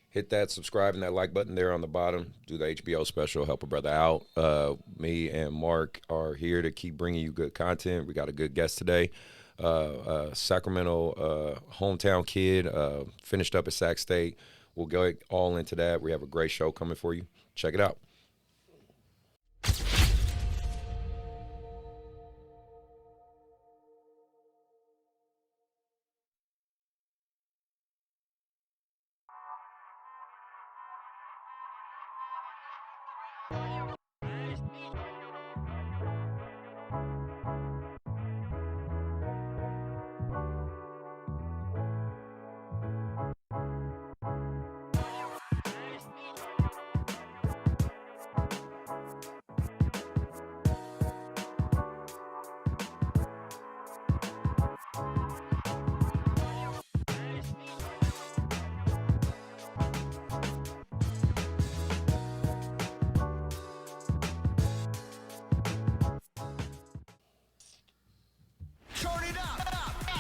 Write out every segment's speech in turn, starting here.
hit that subscribe and that like button there on the bottom. Do the HBO special, help a brother out. Me and Mark are here to keep bringing you good content. We got a good guest today. Sacramento hometown kid, finished up at Sac State. We'll go all into that. We have a great show coming for you. Check it out.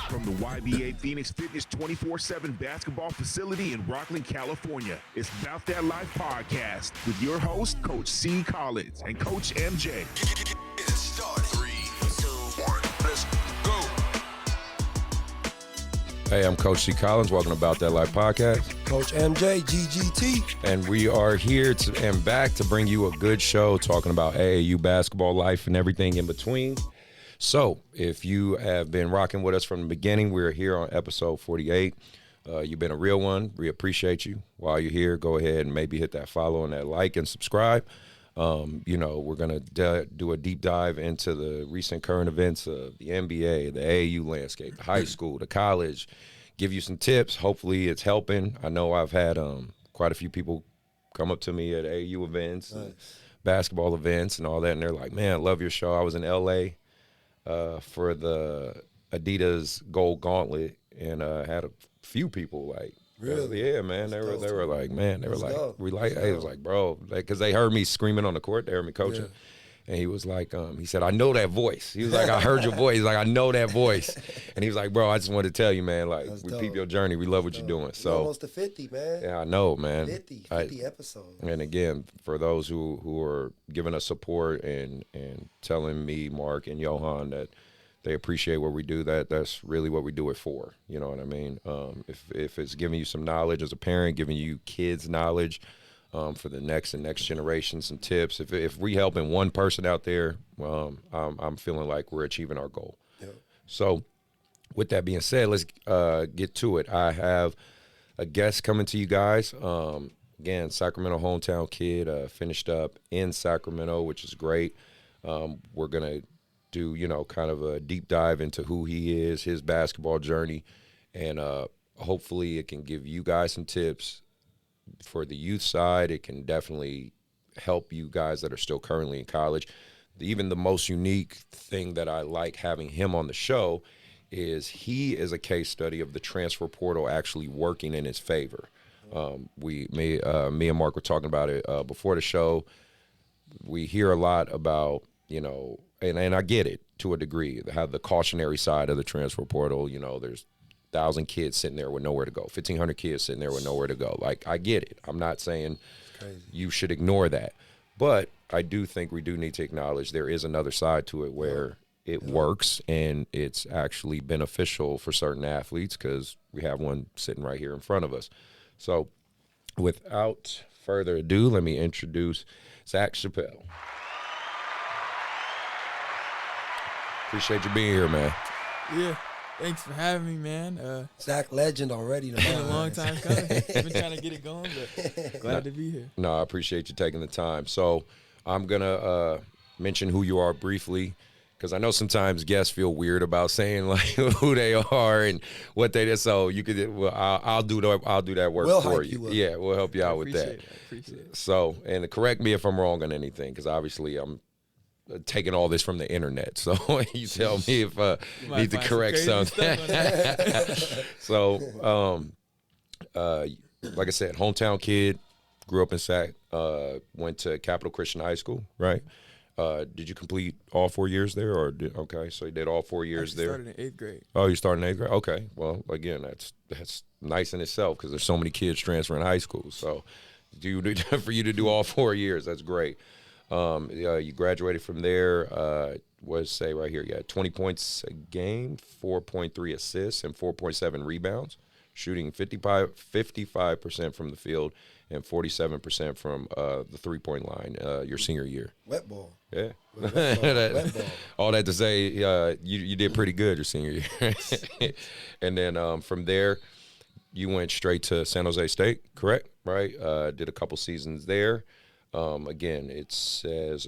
From the YBA Phoenix Fitness 24/7 basketball facility in Rockland, California, it's Bout That Life podcast with your host, Coach C. Collins and Coach MJ. Get it started. 3, 2, 1, let's go. Hey, I'm Coach C. Collins. Welcome to Bout That Life podcast. Coach MJ, GGT. And we are here and back to bring you a good show talking about AAU basketball life and everything in between. So, if you have been rocking with us from the beginning, we're here on episode 48. You've been a real one. We appreciate you. While you're here, go ahead and maybe hit that follow and that like and subscribe. We're going to do a deep dive into the recent current events of the NBA, the AAU landscape, the high school, the college, give you some tips. Hopefully it's helping. I know I've had quite a few people come up to me at AAU events, Nice. and basketball events and all that, and they're like, man, I love your show. I was in L.A., for the Adidas Gold Gauntlet, and had a few people like, Really? yeah, man. They were like, man, they were like, dope. we like. It was like, bro, because they heard me screaming on the court, they heard me coaching, Yeah. and he was like, he said, I know that voice. He was like, I heard your voice. He's like, I know that voice, and he was like, bro, I just wanted to tell you, man, like, That's we dope. peep your journey. We love what you're doing. You're So almost to 50, man. yeah, I know, man. 50 episodes. And again, for those who are giving us support and telling me, Mark, and Johan that they appreciate what we do, that's really what we do it for. You know what I mean? If it's giving you some knowledge as a parent, giving you kids knowledge for the next generation, some tips. If we helping one person out there, I'm feeling like we're achieving our goal. Yep. So with that being said, let's get to it. I have a guest coming to you guys. Again, Sacramento hometown kid, finished up in Sacramento, which is great. We're going to do, kind of a deep dive into who he is, his basketball journey, and hopefully it can give you guys some tips for the youth side. It can definitely help you guys that are still currently in college. Even the most unique thing that I like having him on the show is he is a case study of the transfer portal actually working in his favor. Me and Mark were talking about it before the show. We hear a lot about, and I get it to a degree, how the cautionary side of the transfer portal, there's 1,000 kids sitting there with nowhere to go, 1,500 kids sitting there with nowhere to go. Like, I get it. I'm not saying you should ignore that. But I do think we do need to acknowledge there is another side to it where it works and it's actually beneficial for certain athletes, because we have one sitting right here in front of us. So without further ado, let me introduce Zach Chappell. Appreciate you being here, man. Yeah, thanks for having me, man. Zach legend already. It's been a long time coming. I've been trying to get it going, but glad to be here. No, I appreciate you taking the time. So I'm going to mention who you are briefly, because I know sometimes guests feel weird about saying like who they are and what they did. So you could, well, I'll do that work We'll for hype you. you up. Yeah, we'll help you out with that. I appreciate it. So, and correct me if I'm wrong on anything, because obviously I'm taking all this from the internet. So you tell me if I might need to find some correct crazy something. stuff on that. So, like I said, hometown kid, grew up in Sac, went to Capital Christian High School, right? Did you complete all 4 years there, or okay? So you did all 4 years there. Started in 8th grade. Oh, you started in 8th grade. Okay. Well, again, that's nice in itself because there's so many kids transferring high schools. So, for you to do all 4 years, that's great. You graduated from there. Was say right here, you had 20 points a game, 4.3 assists, and 4.7 rebounds, shooting 55% from the field and 47% from the 3-point line your senior year. Wet ball. Yeah. Wet ball. All that to say, you did pretty good your senior year. And then from there, you went straight to San Jose State, correct? Right? Did a couple seasons there. Again, it says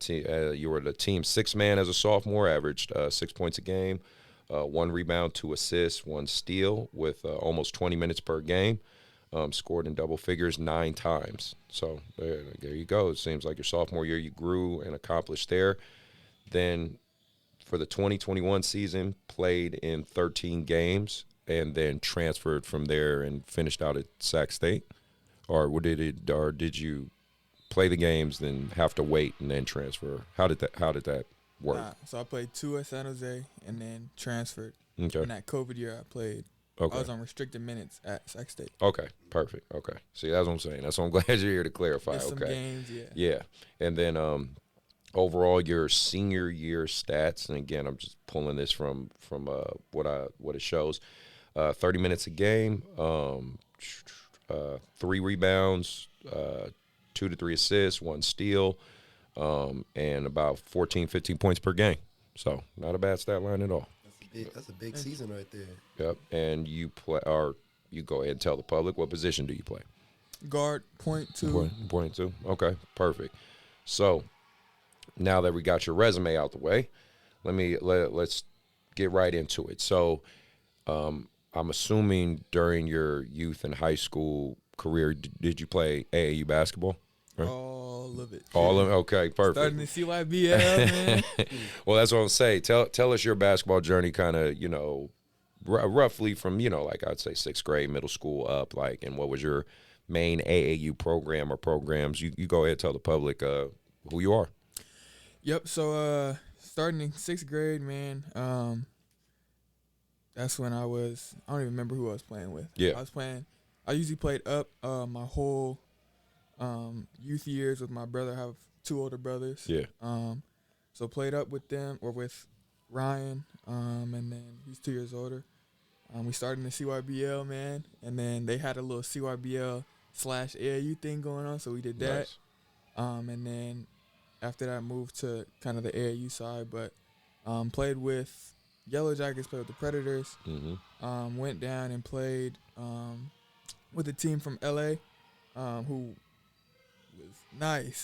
you were the team sixth man as a sophomore, averaged 6 points a game, 1 rebound, 2 assists, 1 steal with almost 20 minutes per game. Scored in double figures 9 times. So there you go. It seems like your sophomore year you grew and accomplished there. Then for the 2021 season, played in 13 games and then transferred from there and finished out at Sac State. Or did you play the games, then have to wait and then transfer? How did that work? So I played 2 at San Jose and then transferred. Okay. In that COVID year, I played. Okay. I was on restricted minutes at Sac State. Okay, perfect. Okay. See, that's what I'm saying. That's what I'm glad you're here to clarify. Did some Okay. games, yeah. Yeah. And then overall your senior year stats, and again, I'm just pulling this from what it shows. 30 minutes a game, 3 rebounds, 2 to 3 assists, 1 steal, and about 14, 15 points per game. So not a bad stat line at all. That's a big season right there. Yep. And you play, or you go ahead and tell the public, what position do you play? Guard, point 2. Point 2. Okay, perfect. So now that we got your resume out the way, let's get right into it. So I'm assuming during your youth and high school career, did you play AAU basketball? Right? All of it. All of it? Okay, perfect. Starting the CYBL, man. Well, that's what I'm saying. Tell us your basketball journey kind of, roughly from, like I'd say 6th grade, middle school up, like, and what was your main AAU program or programs? You go ahead and tell the public who you are. Yep, so starting in 6th grade, man, that's when I don't even remember who I was playing with. Yeah. I usually played up my whole youth years with my brother. I have 2 older brothers. Yeah. So played up with them, or with Ryan, and then he's 2 years older. We started in the CYBL, man, and then they had a little CYBL/AAU thing going on, so we did that. Nice. And then after that, moved to kind of the AAU side, but played with Yellow Jackets, played with the Predators. Mm-hmm. Went down and played with a team from LA, who was nice.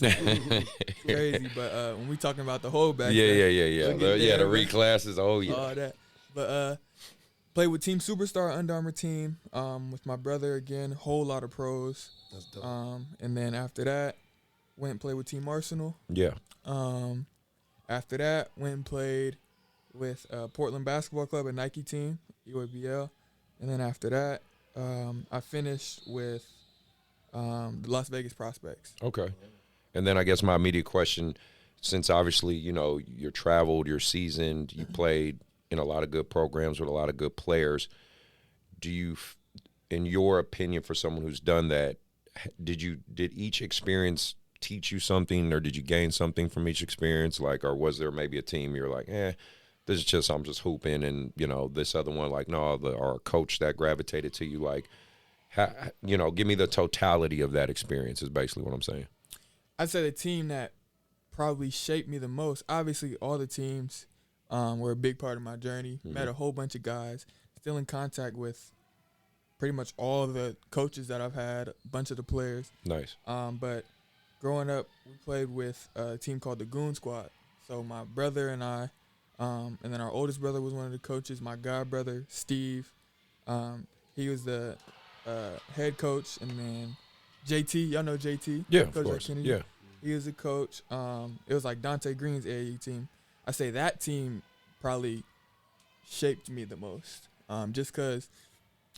Crazy, but when we talking about the whole back, Yeah. The reclasses. Oh, yeah. All that. But played with Team Superstar, Under Armour team, with my brother again, whole lot of pros. That's dope. And then after that, went and played with Team Arsenal. Yeah. After that, went and played with Portland Basketball Club, a Nike team, UABL. And then after that, I finished with the Las Vegas Prospects. Okay. And then I guess my immediate question, since obviously, you're traveled, you're seasoned, you played in a lot of good programs with a lot of good players, do you, in your opinion, for someone who's done that, did each experience teach you something, or did you gain something from each experience? Like, or was there maybe a team you're like, this is just, I'm just hooping, and, this other one, like, no, or a coach that gravitated to you, like, give me the totality of that experience is basically what I'm saying. I'd say the team that probably shaped me the most, obviously all the teams were a big part of my journey. Mm-hmm. Met a whole bunch of guys, still in contact with pretty much all the coaches that I've had, a bunch of the players. Nice. But growing up, we played with a team called the Goon Squad. So my brother and I, and then our oldest brother was one of the coaches. My god brother, Steve, he was the head coach. And then JT, y'all know JT? Yeah, Coach of course. Kennedy. Yeah. He was a coach. It was like Dante Green's AAU team. I say that team probably shaped me the most. Just because,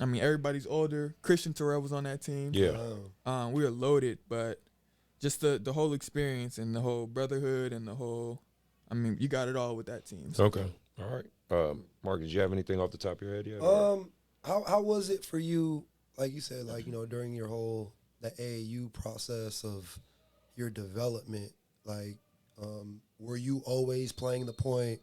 everybody's older. Christian Terrell was on that team. Yeah. We were loaded, but just the whole experience and the whole brotherhood and the whole, I mean, you got it all with that team. So. Okay. All right. Mark, did you have anything off the top of your head yet? How was it for you? Like you said, like, you know, during your whole the AAU process of your development, like, were you always playing the point?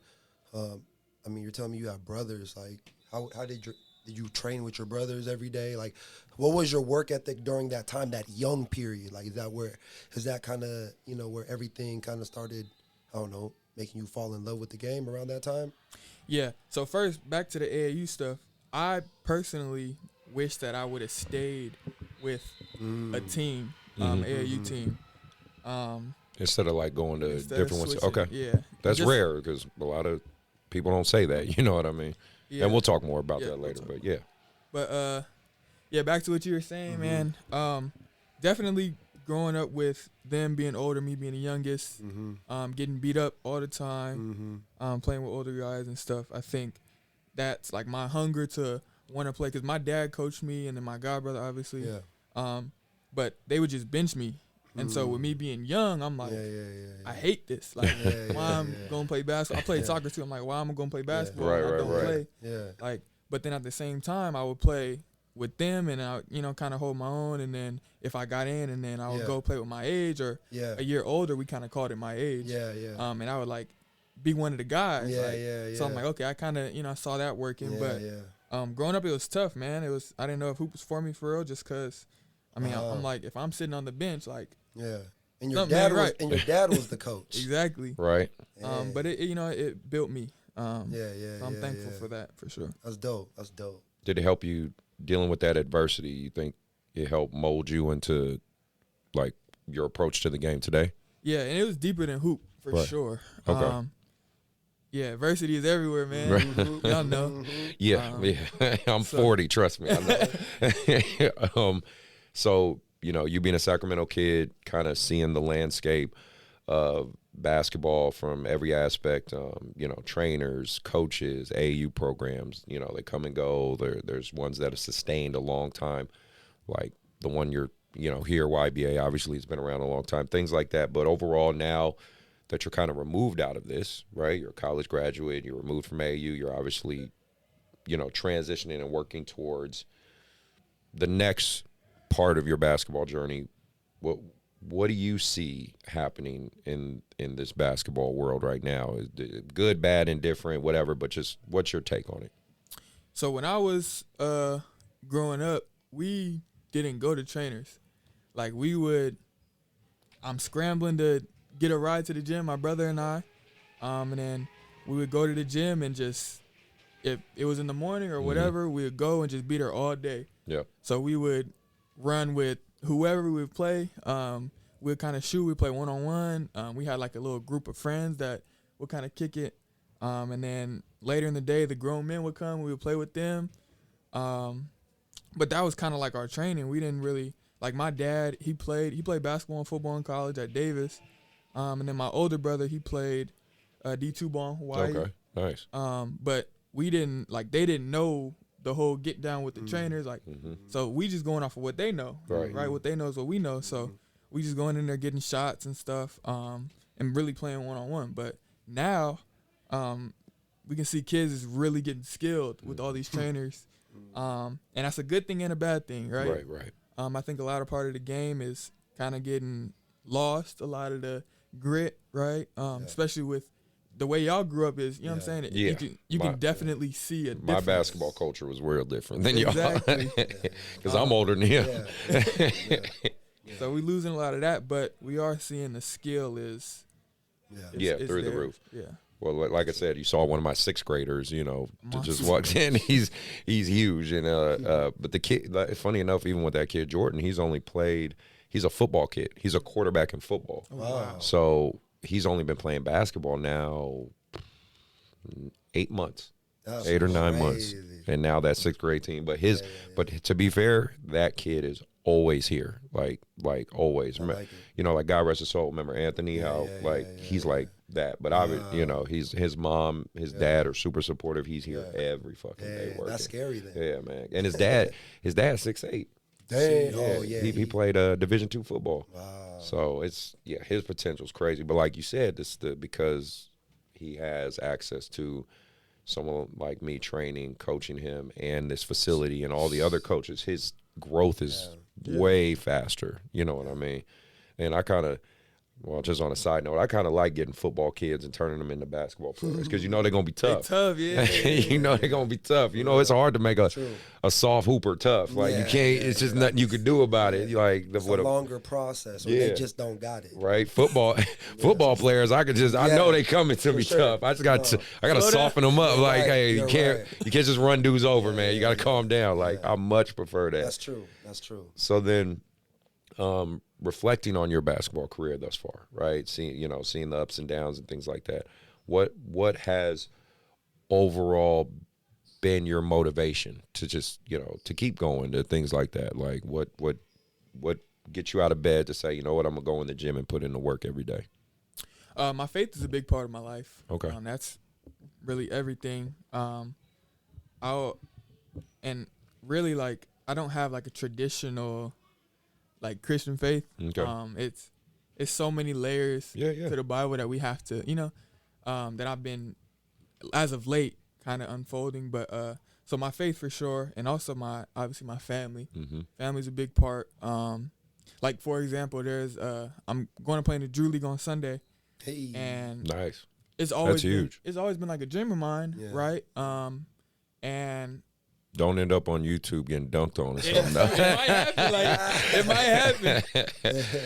I mean, you're telling me you have brothers. Like, how did you train with your brothers every day? Like, what was your work ethic during that time, that young period? Like, is that kind of, you know, where everything kind of started, I don't know, making you fall in love with the game around that time? Yeah. So first, back to the AAU stuff. I personally wish that I would have stayed with a team, AAU team. Instead of like going to different ones. Switching. Okay. Yeah. That's rare because a lot of people don't say that. You know what I mean? Yeah. And we'll talk more about that we'll later. talk. But yeah. But yeah, back to what you were saying, man. Definitely growing up with them being older, me being the youngest, getting beat up all the time, playing with older guys and stuff. I think that's like my hunger to want to play, because my dad coached me and then my god brother, obviously. Yeah. But they would just bench me. And so with me being young, I'm like, I hate this. Like, why I'm going to play basketball? I played soccer too. I'm like, why am I going to play basketball? Right, I don't right. play. Yeah. Like, but then at the same time, I would play with them and I, you know, kind of hold my own. And then if I got in, and then I would go play with my age or a year older, we kind of called it my age. Yeah. And I would like be one of the guys. Yeah. So I'm like, okay, I kind of, you know, I saw that working. Growing up, it was tough, man. I didn't know if hoop was for me for real, just because, I mean, I'm like, if I'm sitting on the bench, like. Yeah. And your dad was the coach. Exactly. Right. But it, you know, it built me. So I'm thankful for that, for sure. That's dope. Did it help you dealing with that adversity? You think it helped mold you into like your approach to the game today? Yeah, and it was deeper than hoop for sure. Okay. Yeah, adversity is everywhere, man. Y'all know. Yeah. I'm 40. Trust me. I know. So, you know, you being a Sacramento kid, kind of seeing the landscape of basketball from every aspect, you know, trainers, coaches, AAU programs, you know, they come and go. There's ones that have sustained a long time, like the one you're, you know, here, YBA, obviously has been around a long time, things like that. But overall, now that you're kind of removed out of this, right? You're a college graduate, you're removed from AAU, you're obviously, you know, transitioning and working towards the next part of your basketball journey. What do you see happening in this basketball world right now? Is it good, bad, indifferent, whatever, but just what's your take on it? So when I was growing up, we didn't go to trainers. Like I'm scrambling to get a ride to the gym, my brother and I, and then we would go to the gym and just, if it was in the morning or whatever, we would go and just be there all day. Yeah. So we would run with whoever we would play. We'd kind of shoot. We'd play one-on-one. We had like a little group of friends that would kind of kick it. And then later in the day, the grown men would come. We would play with them. But that was kind of like our training. We didn't really, like my dad, he played basketball and football in college at Davis. And then my older brother, he played D2 ball in Hawaii. Okay, nice. But we didn't, like, they didn't know the whole get down with the trainers, like, so we just going off of what they know, right? What they know is what we know. So we just going in there getting shots and stuff, and really playing one-on-one. But now, we can see kids is really getting skilled with all these trainers, and that's a good thing and a bad thing, right? Right. I think a lot of part of the game is kind of getting lost, a lot of the grit, right? Especially with the way y'all grew up is, you know what I'm saying? You can definitely see a difference. My basketball culture was real different than y'all. Exactly. Because I'm older than you. So we losing a lot of that, but we are seeing the skill is through the roof. Yeah. Well, like I said, you saw one of my sixth graders, you know, just walked in. He's huge. And but the kid, funny enough, even with that kid, Jordan, he's a football kid. He's a quarterback in football. Wow. So he's only been playing basketball now 8 months. That's 8 or 9 crazy. months. And now that sixth grade team. But but to be fair, that kid is always here. Like always. Like it. You know, like God rest his soul. Remember Anthony, he's like that. But you know, his mom, his dad are super supportive. He's here every fucking day working. That's scary then. Yeah, man. And his dad's 6'8". Dang. Yeah, Oh, yeah. he played Division II football. Wow. So his potential's crazy. But like you said, because he has access to someone like me training, coaching him, and this facility and all the other coaches, his growth is way faster. You know what I mean? And I kind of, well, just on a side note, I kind of like getting football kids and turning them into basketball players because you know they're going to be tough. They tough, yeah. You know they're going to be tough. You know it's hard to make a soft hooper tough. Like you can't, it's just nothing you can do about it. Like It's a longer process, or they just don't got it. Right, football players. I know they coming to me tough. I just got to soften them up. Like, hey, you can't just run dudes over, man. You got to calm down. Like, I much prefer that. That's true. So then, reflecting on your basketball career thus far, right? Seeing the ups and downs and things like that. What has overall been your motivation to just to keep going, to things like that? Like what gets you out of bed to say, you know what, I'm gonna go in the gym and put in the work every day? My faith is a big part of my life. Okay. That's really everything. And really, like, I don't have like a traditional like Christian faith. Okay. It's so many layers to the Bible that we have to, that I've been as of late kind of unfolding. But so my faith for sure, and also obviously my family. Mm-hmm. Family's a big part. Like for example, there's I'm going to play in the Drew League on Sunday. Hey. And Nice. It's always huge. It's always been like a dream of mine, right? And don't end up on YouTube getting dunked on or something. It might happen.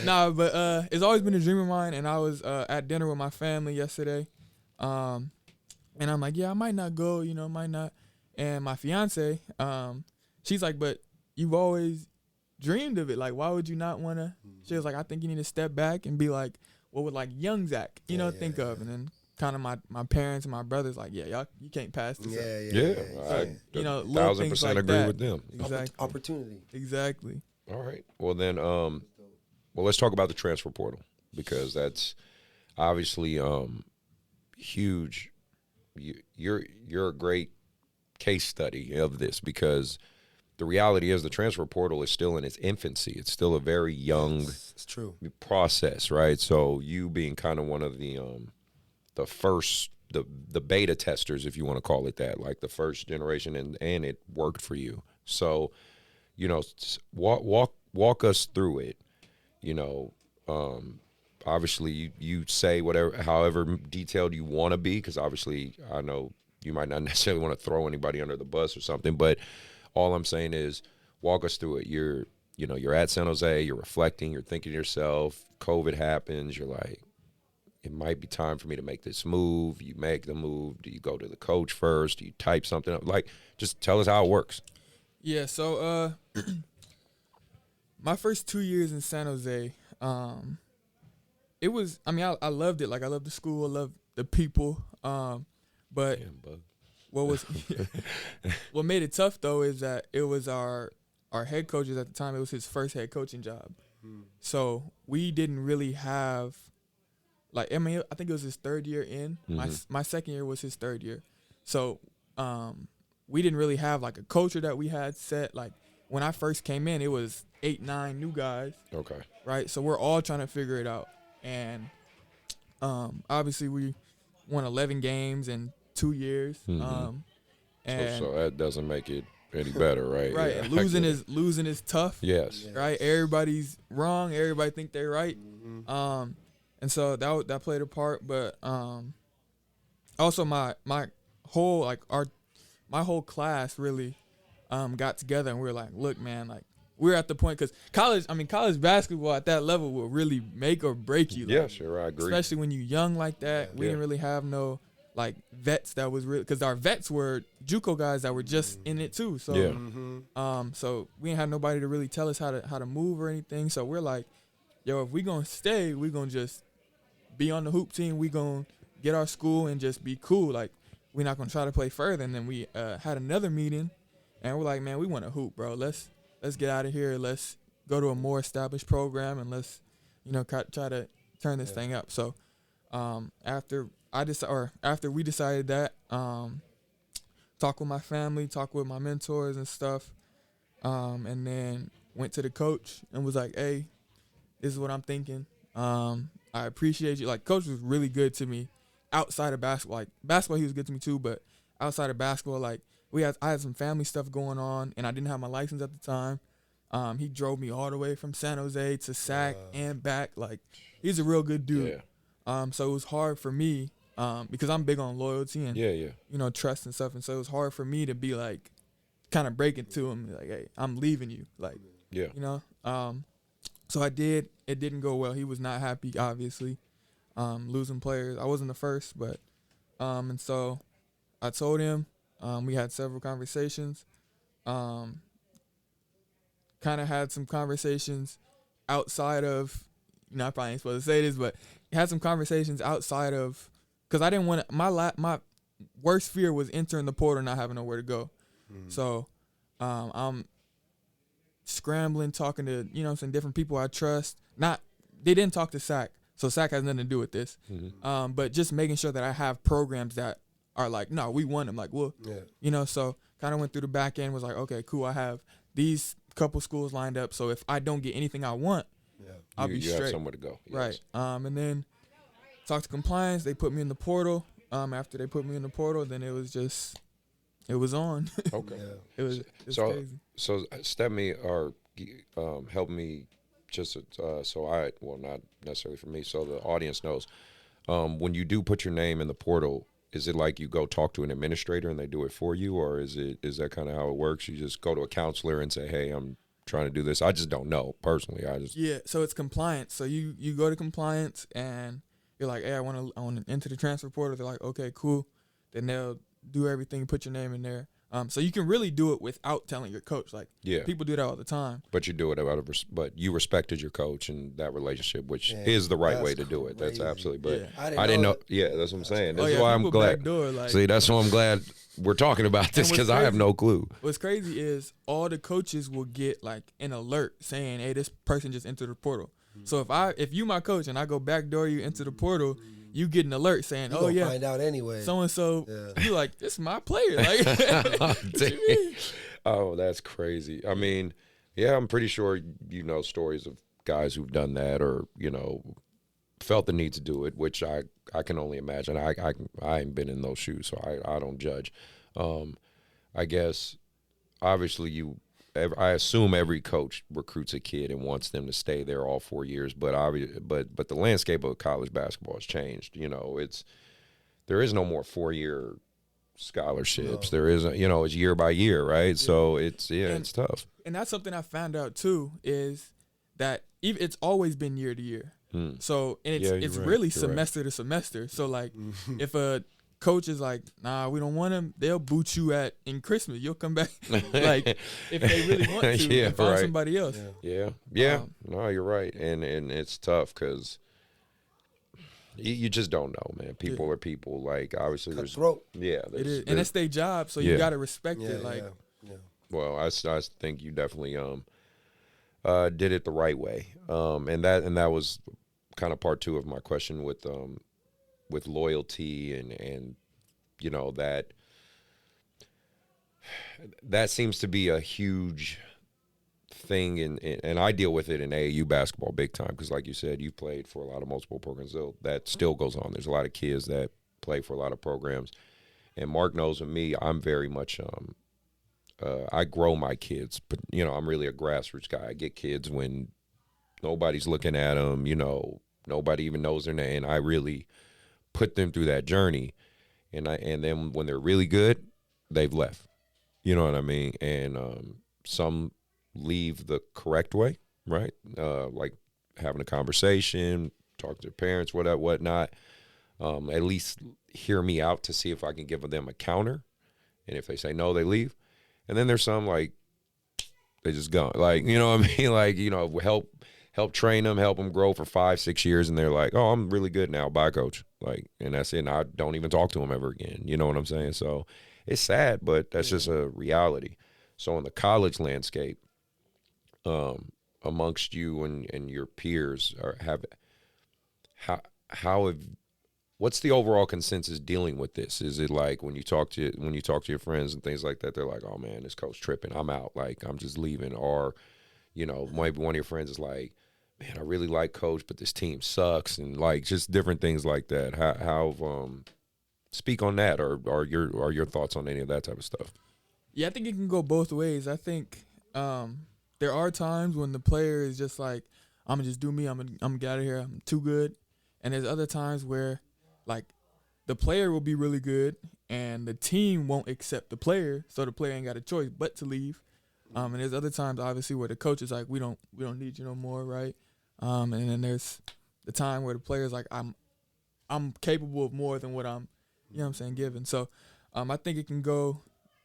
Nah, but it's always been a dream of mine. And I was at dinner with my family yesterday, and I'm like, yeah, I might not go, might not. And my fiance, she's like, but you've always dreamed of it. Like, why would you not want to? She was like, I think you need to step back and be like, what would like young Zach, think of? And then kind of my parents and my brothers like, yeah, y'all, you can't pass this up. I 1,000% like agree that. with them. Exactly. Opportunity. Exactly. All right. Well then, let's talk about the transfer portal, because that's obviously huge. You're a great case study of this, because the reality is the transfer portal is still in its infancy. It's still a very young it's true. process, right? So you being kind of one of the first, the beta testers, if you want to call it that, like the first generation, and it worked for you. So, walk us through it. Obviously you say however detailed you want to be, because obviously I know you might not necessarily want to throw anybody under the bus or something, but all I'm saying is walk us through it. You're at San Jose, you're reflecting, you're thinking to yourself, COVID happens, you're like, it might be time for me to make this move. You make the move. Do you go to the coach first? Do you type something up? Like, just tell us how it works. Yeah, so my first 2 years in San Jose, it was, I loved it. Like, I loved the school, I loved the people. But what made it tough, though, is that it was our head coaches at the time. It was his first head coaching job. So we didn't really have, I think it was his third year in. My second year was his third year. So we didn't really have, like, a culture that we had set. Like, when I first came in, it was 8, 9 new guys. Okay. Right? So we're all trying to figure it out. And obviously we won 11 games in 2 years. And so that doesn't make it any better, right? Right. Yeah. And losing is tough. Yes. Right? Everybody's wrong. Everybody think they're right. And so that played a part. But also my whole class really got together, and we were like, look, man, like, we're at the point, because college basketball at that level will really make or break you. Yeah, sure, I agree. Especially when you're young like that. We didn't really have no, like, vets that was really, because our vets were JUCO guys that were just in it too. So, so we didn't have nobody to really tell us how to move or anything. So we're like, yo, if we gonna stay, we gonna just be on the hoop team. We gonna get our school and just be cool. Like, we're not gonna try to play further. And then we had another meeting, and we're like, man, we want to hoop, bro. Let's get out of here. Let's go to a more established program, and let's, try to turn this thing up. So after we decided that, talk with my family, talk with my mentors and stuff, and then went to the coach and was like, hey, this is what I'm thinking. I appreciate you. Like, coach was really good to me outside of basketball. Like, basketball, he was good to me too, but outside of basketball, like, I had some family stuff going on, and I didn't have my license at the time. He drove me all the way from San Jose to Sac and back. Like, he's a real good dude. Yeah. So it was hard for me because I'm big on loyalty and you know, trust and stuff. And so it was hard for me to be like, kind of break it to him, like, hey, I'm leaving you. Like, you know. So I did. It didn't go well. He was not happy, obviously, losing players. I wasn't the first, but and so I told him. We had several conversations. Kind of had some conversations outside of, you know, I probably ain't supposed to say this, but had some conversations outside of, because I didn't want to, my worst fear was entering the portal and not having nowhere to go. So I'm scrambling, talking to, you know, some different people I trust. They didn't talk to Sac, so Sac has nothing to do with this. But just making sure that I have programs that are like, no, we want him. Like, well, you know, so kind of went through the back end, was like, okay, cool, I have these couple schools lined up, so if I don't get anything I want, I'll be straight. You have somewhere to go. Right. And then talked to compliance. They put me in the portal. After they put me in the portal, then it was on. Okay. It was crazy. So step me or help me just not necessarily for me, so the audience knows. When you do put your name in the portal, is it like you go talk to an administrator and they do it for you, or is that kind of how it works? You just go to a counselor and say, hey, I'm trying to do this. I just don't know personally. So it's compliance. So you go to compliance and you're like, hey, I want to enter the transfer portal. They're like, okay, cool. Then they'll do everything, put your name in there. So you can really do it without telling your coach. Like, people do that all the time. But you do it but you respected your coach and that relationship, which is the right way to do it. That's absolutely. But I didn't know. Yeah, that's what I'm saying. That's why I'm glad. See, that's why I'm glad we're talking about this, because I have no clue. What's crazy is all the coaches will get like an alert saying, hey, this person just entered the portal. So if you my coach and I go backdoor you into the portal, you get an alert saying, "Oh yeah, find out anyway." So and so, you like, this is my player. Like, oh, that's crazy. I mean, yeah, I'm pretty sure you know stories of guys who've done that, or you know, felt the need to do it, which I can only imagine. I ain't been in those shoes, so I don't judge. I guess obviously I assume every coach recruits a kid and wants them to stay there all 4 years, but the landscape of college basketball has changed. You know, there is no more 4-year scholarships. No. There is, you know, it's year by year, right? Yeah. So it's tough. And that's something I found out too, is that it's always been year to year. So it's really semester to semester. So like if a coach is like, nah, we don't want him, they'll boot you in Christmas. You'll come back like if they really want to and find somebody else. No, you're right. And it's tough because you just don't know, man. People are people. Like obviously there's it is, and it's their job, so you gotta respect it. Like well, I think you definitely did it the right way. And that was kind of part 2 of my question with loyalty and you know that seems to be a huge thing and I deal with it in AAU basketball big time, because like you said, you played for a lot of multiple programs. That still goes on. There's a lot of kids that play for a lot of programs, and Mark knows with me, I'm very much I grow my kids, but you know, I'm really a grassroots guy. I get kids when nobody's looking at them, you know, nobody even knows their name. I really put them through that journey, and then when they're really good, they've left. You know what I mean? And some leave the correct way, right? Like having a conversation, talk to their parents, whatnot. At least hear me out to see if I can give them a counter, and if they say no, they leave. And then there's some like they just gone, like, you know what I mean? Like, you know, help train them, help them grow for 5-6 years, and they're like, oh, I'm really good now, bye, coach. Like, and that's it. And I don't even talk to them ever again. You know what I'm saying? So it's sad, but that's just a reality. So in the college landscape, amongst you and your peers, what's the overall consensus dealing with this? Is it like when you talk to your friends and things like that, they're like, oh man, this coach tripping, I'm out, like I'm just leaving, or you know, maybe one of your friends is like, man, I really like coach, but this team sucks, and like just different things like that. How speak on that, or your thoughts on any of that type of stuff? Yeah, I think it can go both ways. I think there are times when the player is just like, I'm gonna just do me. I'm gonna get out of here. I'm too good. And there's other times where, like, the player will be really good, and the team won't accept the player, so the player ain't got a choice but to leave. And there's other times, obviously, where the coach is like, we don't need you no more, right? And then there's the time where the player's like, I'm capable of more than what I'm, you know what I'm saying, given. So I think it can go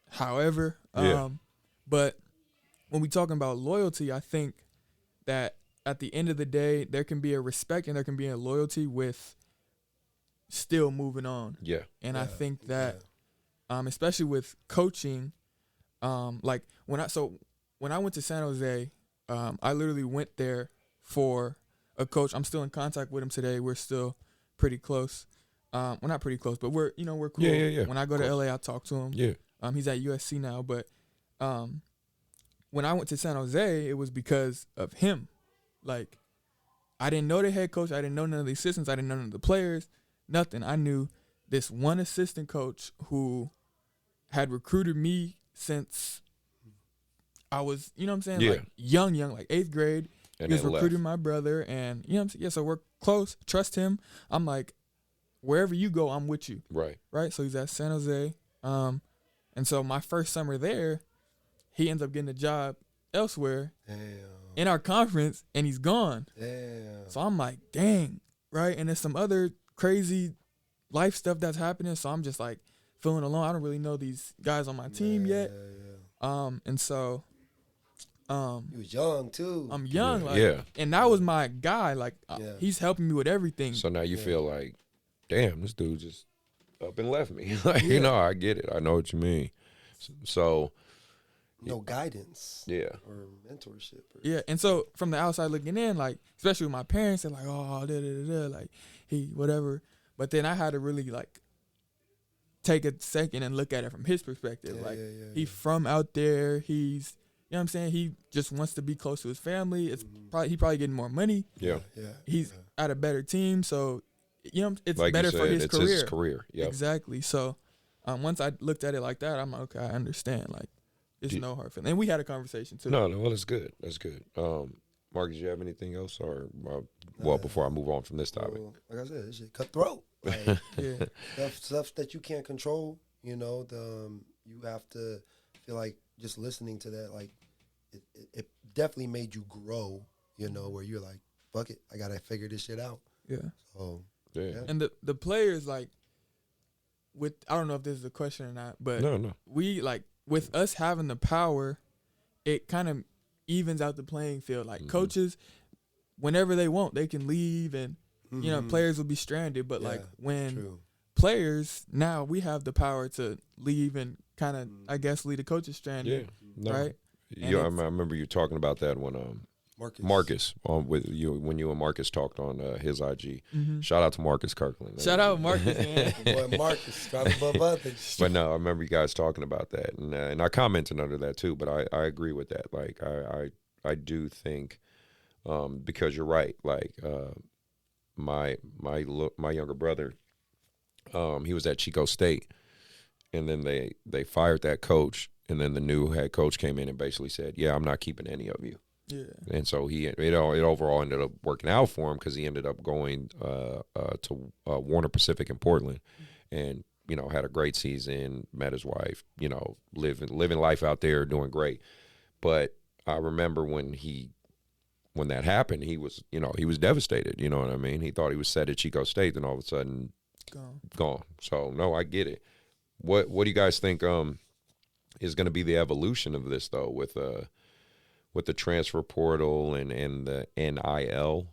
however. But when we talking about loyalty, I think that at the end of the day, there can be a respect and there can be a loyalty with still moving on. Yeah. And I think that, especially with coaching, like when I went to San Jose, I literally went there for a coach. I'm still in contact with him today. We're still pretty close. Well, not pretty close, but we're cool. Yeah. When I go to LA, I talk to him. Yeah. He's at USC now, but when I went to San Jose, it was because of him. Like, I didn't know the head coach. I didn't know none of the assistants. I didn't know none of the players. Nothing. I knew this one assistant coach who had recruited me since I was, you know what I'm saying? Yeah. Like young, like 8th grade. And he was then recruiting left. my brother, and you know what I'm saying? Yeah, so we're close. Trust him. I'm like, wherever you go, I'm with you. Right. Right? So he's at San Jose. And so my first summer there, he ends up getting a job elsewhere in our conference, and he's gone. Damn. So I'm like, dang, right? And there's some other crazy life stuff that's happening, so I'm just like feeling alone. I don't really know these guys on my team yet. And so you was young too. I'm young, and that was my guy. Like, he's helping me with everything. So now you feel like, damn, this dude just up and left me. Like, you know, I get it. I know what you mean. So no guidance. Yeah. Or mentorship. Yeah, and so from the outside looking in, like, especially with my parents, they're like, oh, like, he, whatever. But then I had to really, like, take a second and look at it from his perspective. He's from out there. He's, you know what I'm saying? He just wants to be close to his family. It's he probably getting more money. Yeah. He's at a better team, so, you know, it's like better you said, for his it's career. his career. Yep. Exactly. So once I looked at it like that, I'm like, okay, I understand. Like, it's no hard feeling. And we had a conversation too. No, well, that's good. That's good. Mark, did you have anything else, or before I move on from this topic? Like I said, this shit cutthroat. Like, stuff that you can't control. You know, you have to feel like just listening to that. Like, it definitely made you grow. You know, where you're like, fuck it, I gotta figure this shit out. Yeah. So yeah. And the players, like, with, I don't know if this is a question or not, but no, we, like, with us having the power, it kind of evens out the playing field. Like, coaches, whenever they want, they can leave, and you know, players will be stranded. But like, when players, now we have the power to leave and kind of, I guess, lead the coaches stranded. Right? Yeah, I remember you talking about that when Marcus with you, when you and Marcus talked on his IG. Shout out to Marcus Kirkland. Shout out Marcus, man. Boy, Marcus, drop above others. But no, I remember you guys talking about that, and I commented under that too. But I agree with that. Like, I do think, because you're right. Like, my younger brother, he was at Chico State, and then they fired that coach, and then the new head coach came in and basically said, "Yeah, I'm not keeping any of you." Yeah. And so it overall ended up working out for him, because he ended up going to Warner Pacific in Portland, and you know, had a great season, met his wife, you know, living life out there, doing great. But I remember when that happened, he was devastated. You know what I mean? He thought he was set at Chico State, then all of a sudden gone. So no, I get it. What do you guys think is going to be the evolution of this, though, with the transfer portal and the NIL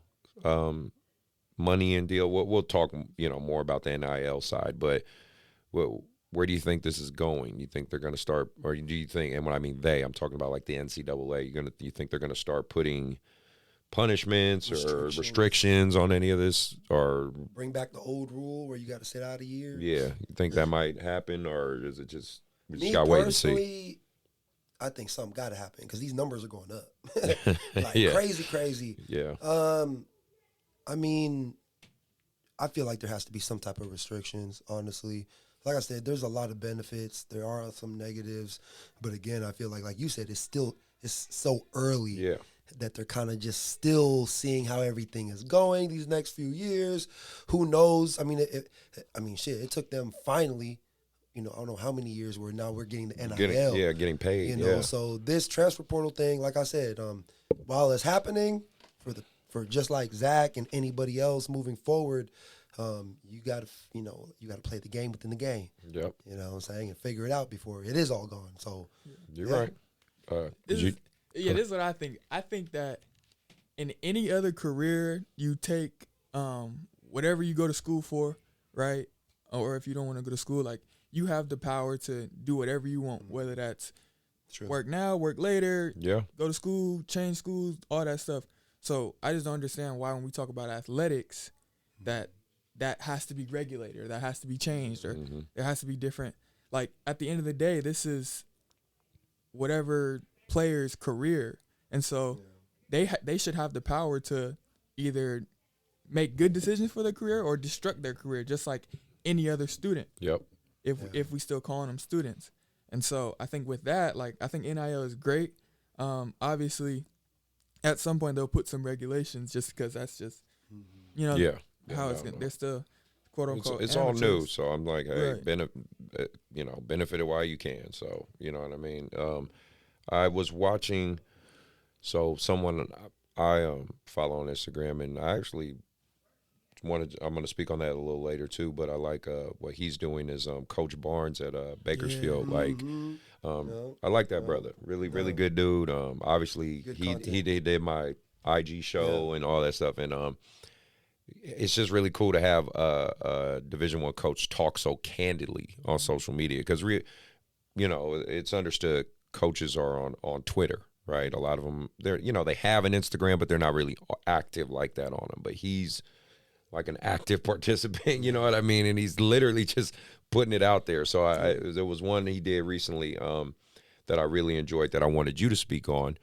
money and deal? We'll talk, you know, more about the NIL side, but where do you think this is going? You think they're going to start, or do you think, and when I mean they, I'm talking about like the NCAA, you think they're going to start putting punishments or restrictions on any of this, or bring back the old rule where you got to sit out a year? Yeah, you think that might happen, or is it just we just Me got to wait and see? personally, I think something got to happen because these numbers are going up. Like Yeah. crazy. Yeah. I mean, I feel like there has to be some type of restrictions, honestly. Like I said, there's a lot of benefits. There are some negatives. But again, I feel like you said, it's so early Yeah. that they're kind of just still seeing how everything is going these next few years. Who knows? I mean, it took them finally, I don't know how many years where now we're getting the NIL. Getting paid. You know, so this transfer portal thing, like I said, while it's happening for just like Zach and anybody else moving forward, you gotta play the game within the game. Yep. You know what I'm saying? And figure it out before it is all gone. So You're right. This is what I think. I think that in any other career, you take whatever you go to school for, right? Or if you don't want to go to school, like, you have the power to do whatever you want, whether that's work now, work later, go to school, change schools, all that stuff. So I just don't understand why when we talk about athletics that has to be regulated or that has to be changed or there has to be different. Like, at the end of the day, this is whatever player's career. And so they should have the power to either make good decisions for their career or destruct their career, just like any other student. Yep. If we still calling them students. And so I think with that, like, I think NIL is great. Obviously, at some point they'll put some regulations just because that's just, how it's going to, they're still, quote unquote, it's all amateurs. new. So I'm like, hey, Right. benefit it while you can. So, you know what I mean? I was watching, so someone I follow on Instagram, and I actually I'm going to speak on that a little later too, but I like what he's doing is Coach Barnes at Bakersfield. I like that brother. Really good dude. Obviously he did my IG show and all that stuff, and it's just really cool to have a Division I coach talk so candidly on social media, because it's understood coaches are on Twitter, right? A lot of them, they have an Instagram, but they're not really active like that on them. But he's like an active participant, you know what I mean? And he's literally just putting it out there. So there was one he did recently that I really enjoyed that I wanted you to speak on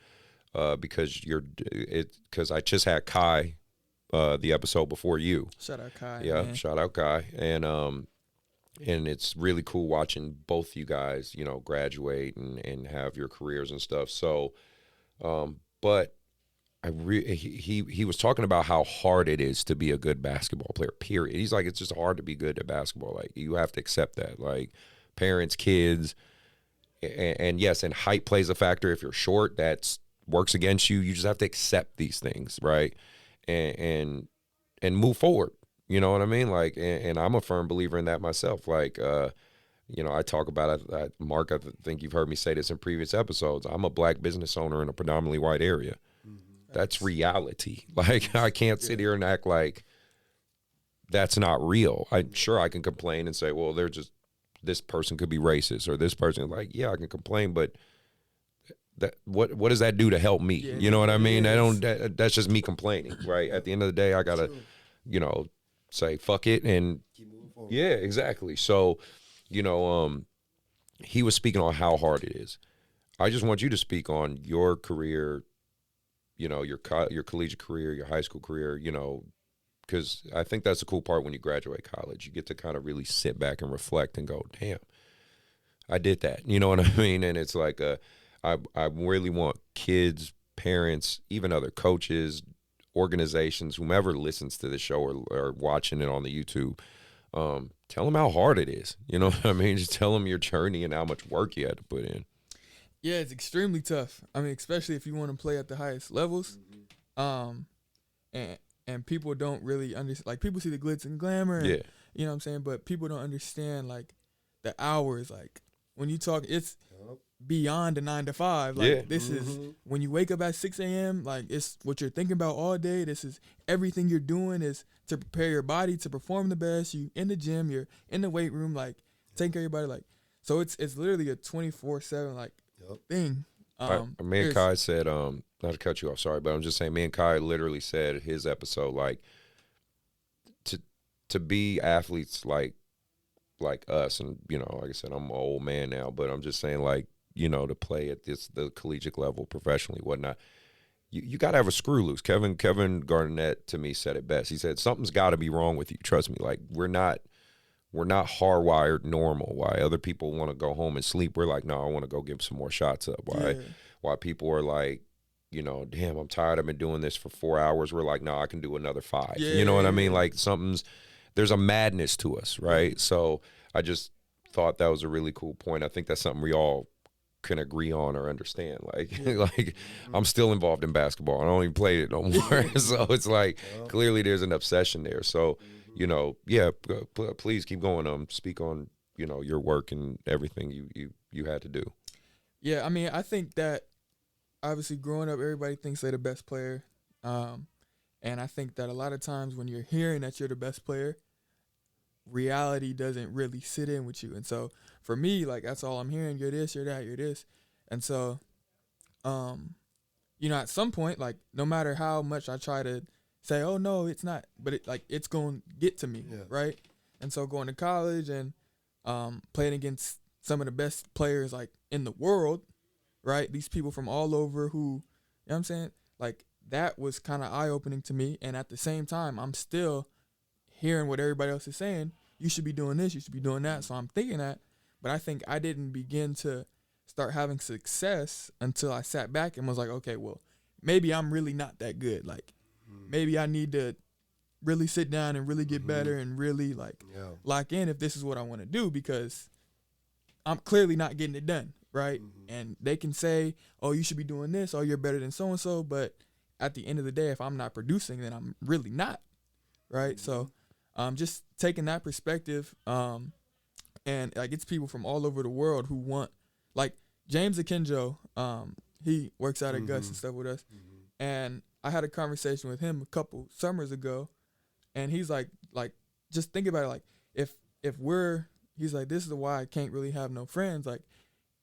because I just had Kai the episode before you. Shout out Kai. Yeah, man. Shout out Kai. And it's really cool watching both you guys, graduate and have your careers and stuff. So, but he was talking about how hard it is to be a good basketball player, period. He's like, it's just hard to be good at basketball. Like, you have to accept that. Like, parents, kids, and yes, and height plays a factor. If you're short, that works against you. You just have to accept these things, right? And move forward. You know what I mean? Like, and I'm a firm believer in that myself. Like, I talk about it. Mark, I think you've heard me say this in previous episodes. I'm a black business owner in a predominantly white area. That's reality. Like, I can't sit here and act like that's not real. I'm sure I can complain and say, well, this person could be racist, or this person, like, yeah, I can complain, but what does that do to help me? Yeah, you know what I mean? That's just me complaining, right? At the end of the day, I gotta, say fuck it and keep moving forward. Yeah, exactly. So, he was speaking on how hard it is. I just want you to speak on your career, your collegiate career, your high school career, because I think that's the cool part when you graduate college. You get to kind of really sit back and reflect and go, damn, I did that. You know what I mean? And it's like, I really want kids, parents, even other coaches, organizations, whomever listens to the show or watching it on the YouTube, tell them how hard it is. You know what I mean? Just tell them your journey and how much work you had to put in. Yeah, it's extremely tough. I mean, especially if you want to play at the highest levels. And people don't really understand. Like, people see the glitz and glamour. And, you know what I'm saying? But people don't understand, like, the hours. Like, when you talk, it's beyond a 9 to 5. Like, this is when you wake up at 6 a.m., like, it's what you're thinking about all day. This is everything you're doing is to prepare your body to perform the best. You in the gym, you're in the weight room, like, taking care of your body. Like, so it's literally a 24/7, like, thing. Me and Kai said, not to cut you off, sorry, but I'm just saying, me and Kai literally said his episode, like, to be athletes like us, and like I said, I'm an old man now, but I'm just saying, like, to play at the collegiate level, professionally, whatnot. You got to have a screw loose. Kevin Garnett to me said it best. He said something's got to be wrong with you. Trust me. Like we're not hardwired normal. Why other people want to go home and sleep, we're like, no, I want to go give some more shots up. Why people are like, damn, I'm tired. I've been doing this for 4 hours. We're like, no, I can do another 5. You know what I mean? Like there's a madness to us, right? So I just thought that was a really cool point. I think that's something we all can agree on or understand. Like I'm still involved in basketball. I don't even play it no more. So it's like clearly there's an obsession there. So, please keep going. Speak on, your work and everything you had to do. Yeah, I mean, I think that obviously growing up, everybody thinks they're the best player. And I think that a lot of times when you're hearing that you're the best player, reality doesn't really sit in with you. And so for me, like, that's all I'm hearing. You're this, you're that, you're this. And so, at some point, like, no matter how much I try to say, oh, no, it's not, but it's going to get to me, right? And so going to college and playing against some of the best players, like, in the world, right? These people from all over who, you know what I'm saying? Like, that was kind of eye-opening to me. And at the same time, I'm still hearing what everybody else is saying. You should be doing this, you should be doing that. So I'm thinking that, but I think I didn't begin to start having success until I sat back and was like, okay, well, maybe I'm really not that good. Like, maybe I need to really sit down and really get better and really, like, lock in if this is what I want to do, because I'm clearly not getting it done, right? And they can say, oh, you should be doing this, oh, you're better than so-and-so, but at the end of the day, if I'm not producing, then I'm really not, right? So just taking that perspective, and like it's people from all over the world who want, like James Akinjo, he works out at Guss and stuff with us, and I had a conversation with him a couple summers ago, and he's like just think about it, like if he's like, this is why I can't really have no friends, like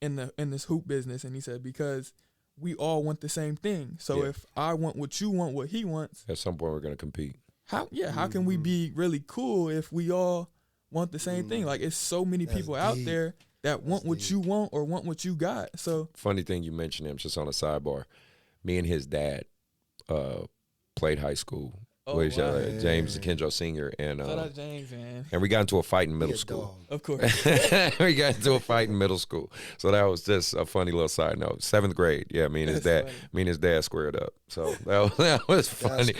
in this hoop business, and he said because we all want the same thing. So if I want what you want, what he wants, at some point we're gonna compete. How can we be really cool if we all want the same thing? Like, it's so many people out there that want what you want or want what you got. So funny thing you mentioned him, just on a sidebar. Me and his dad played high school. James Akinjo Sr. And shout out James, man. And we got into a fight in middle school. Dog. Of course. We got into a fight in middle school. So that was just a funny little side note. 7th grade. Yeah, me and his dad squared up. So that was funny.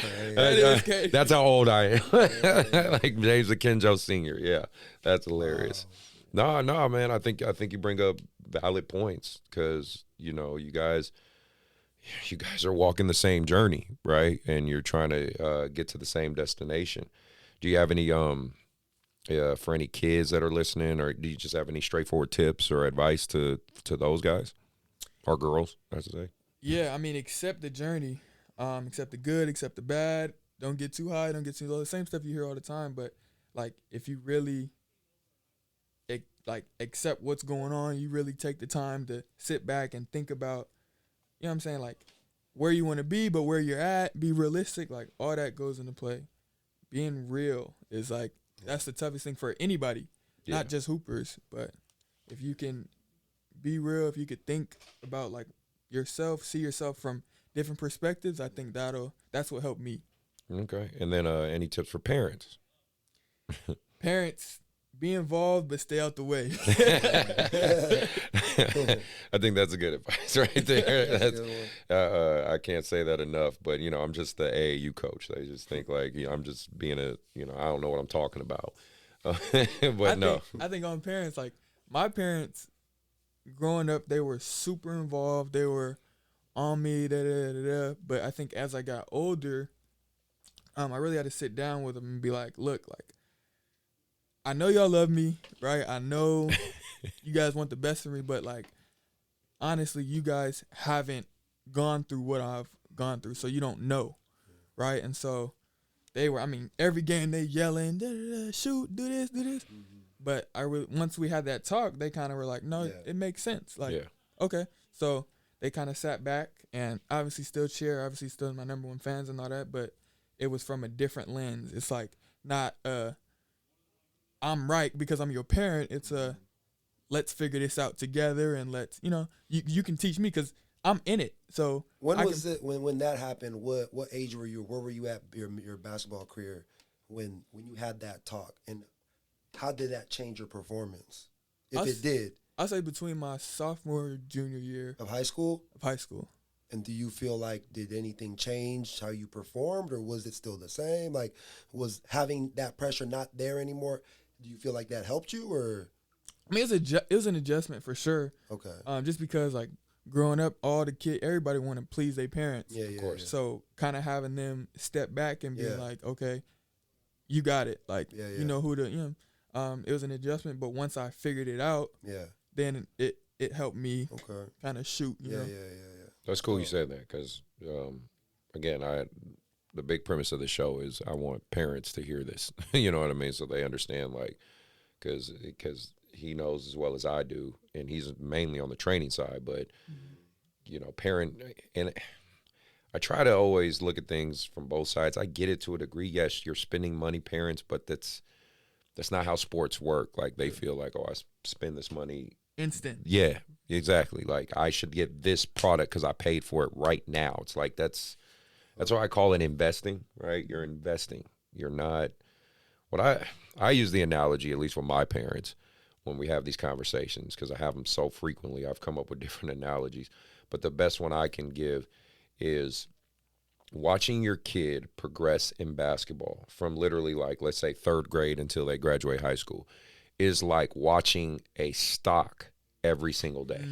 That's how old I am. Like James Akinjo Sr. Yeah, that's hilarious. Wow. No, man. I think you bring up valid points because you guys are walking the same journey, right? And you're trying to get to the same destination. Do you have any for any kids that are listening, or do you just have any straightforward tips or advice to those guys or girls, I should say? Yeah, I mean, accept the journey, accept the good, accept the bad. Don't get too high, don't get too low. The same stuff you hear all the time, but like if you really accept what's going on, you really take the time to sit back and think about, you know what I'm saying, like where you want to be, but where you're at, be realistic, like all that goes into play. Being real is like, that's the toughest thing for anybody, not just hoopers, but if you can be real, if you could think about like yourself, see yourself from different perspectives, I think that's what helped me. Okay. And then any tips for parents? Parents, be involved, but stay out the way. I think that's a good advice right there. I can't say that enough, but I'm just the AAU coach. They just think like I'm just being I don't know what I'm talking about. But I think on parents, like my parents growing up, they were super involved. They were on me, but I think as I got older, I really had to sit down with them and be like, look, like, I know y'all love me, right? I know you guys want the best for me, but like, honestly, you guys haven't gone through what I've gone through, so you don't know, right? And so they were, I mean, every game they yelling, shoot, do this. But once we had that talk, they kind of were like, no, it makes sense. Like, okay. So they kind of sat back and obviously still cheer, obviously still my number one fans and all that, but it was from a different lens. It's like not I'm right because I'm your parent. It's let's figure this out together, and let's, you can teach me because I'm in it. So when that happened? What age were you? Where were you at your basketball career when you had that talk, and how did that change your performance? If it did, I say between my sophomore junior year of high school. And do you feel like, did anything change how you performed, or was it still the same? Like, was having that pressure not there anymore? Do you feel like that helped you, or? I mean, it was an adjustment for sure. Okay. Just because like growing up, everybody want to please their parents. Yeah, of course. Yeah. So kind of having them step back and being like, okay, you got it. Like, you know who to, it was an adjustment. But once I figured it out, then it helped me kind of shoot. You know? That's cool you said that because, again, the big premise of the show is I want parents to hear this. You know what I mean? So they understand, like, because he knows as well as I do, and he's mainly on the training side. But, parent, and I try to always look at things from both sides. I get it to a degree. Yes, you're spending money, parents, but that's not how sports work. Like, they feel like, oh, I spend this money. Instant. Yeah, exactly. Like, I should get this product because I paid for it right now. It's like that's why I call it investing, right? You're investing. You're not I use the analogy, at least with my parents, when we have these conversations, because I have them so frequently. I've come up with different analogies. But the best one I can give is watching your kid progress in basketball from literally, like, let's say 3rd grade until they graduate high school is like watching a stock every single day.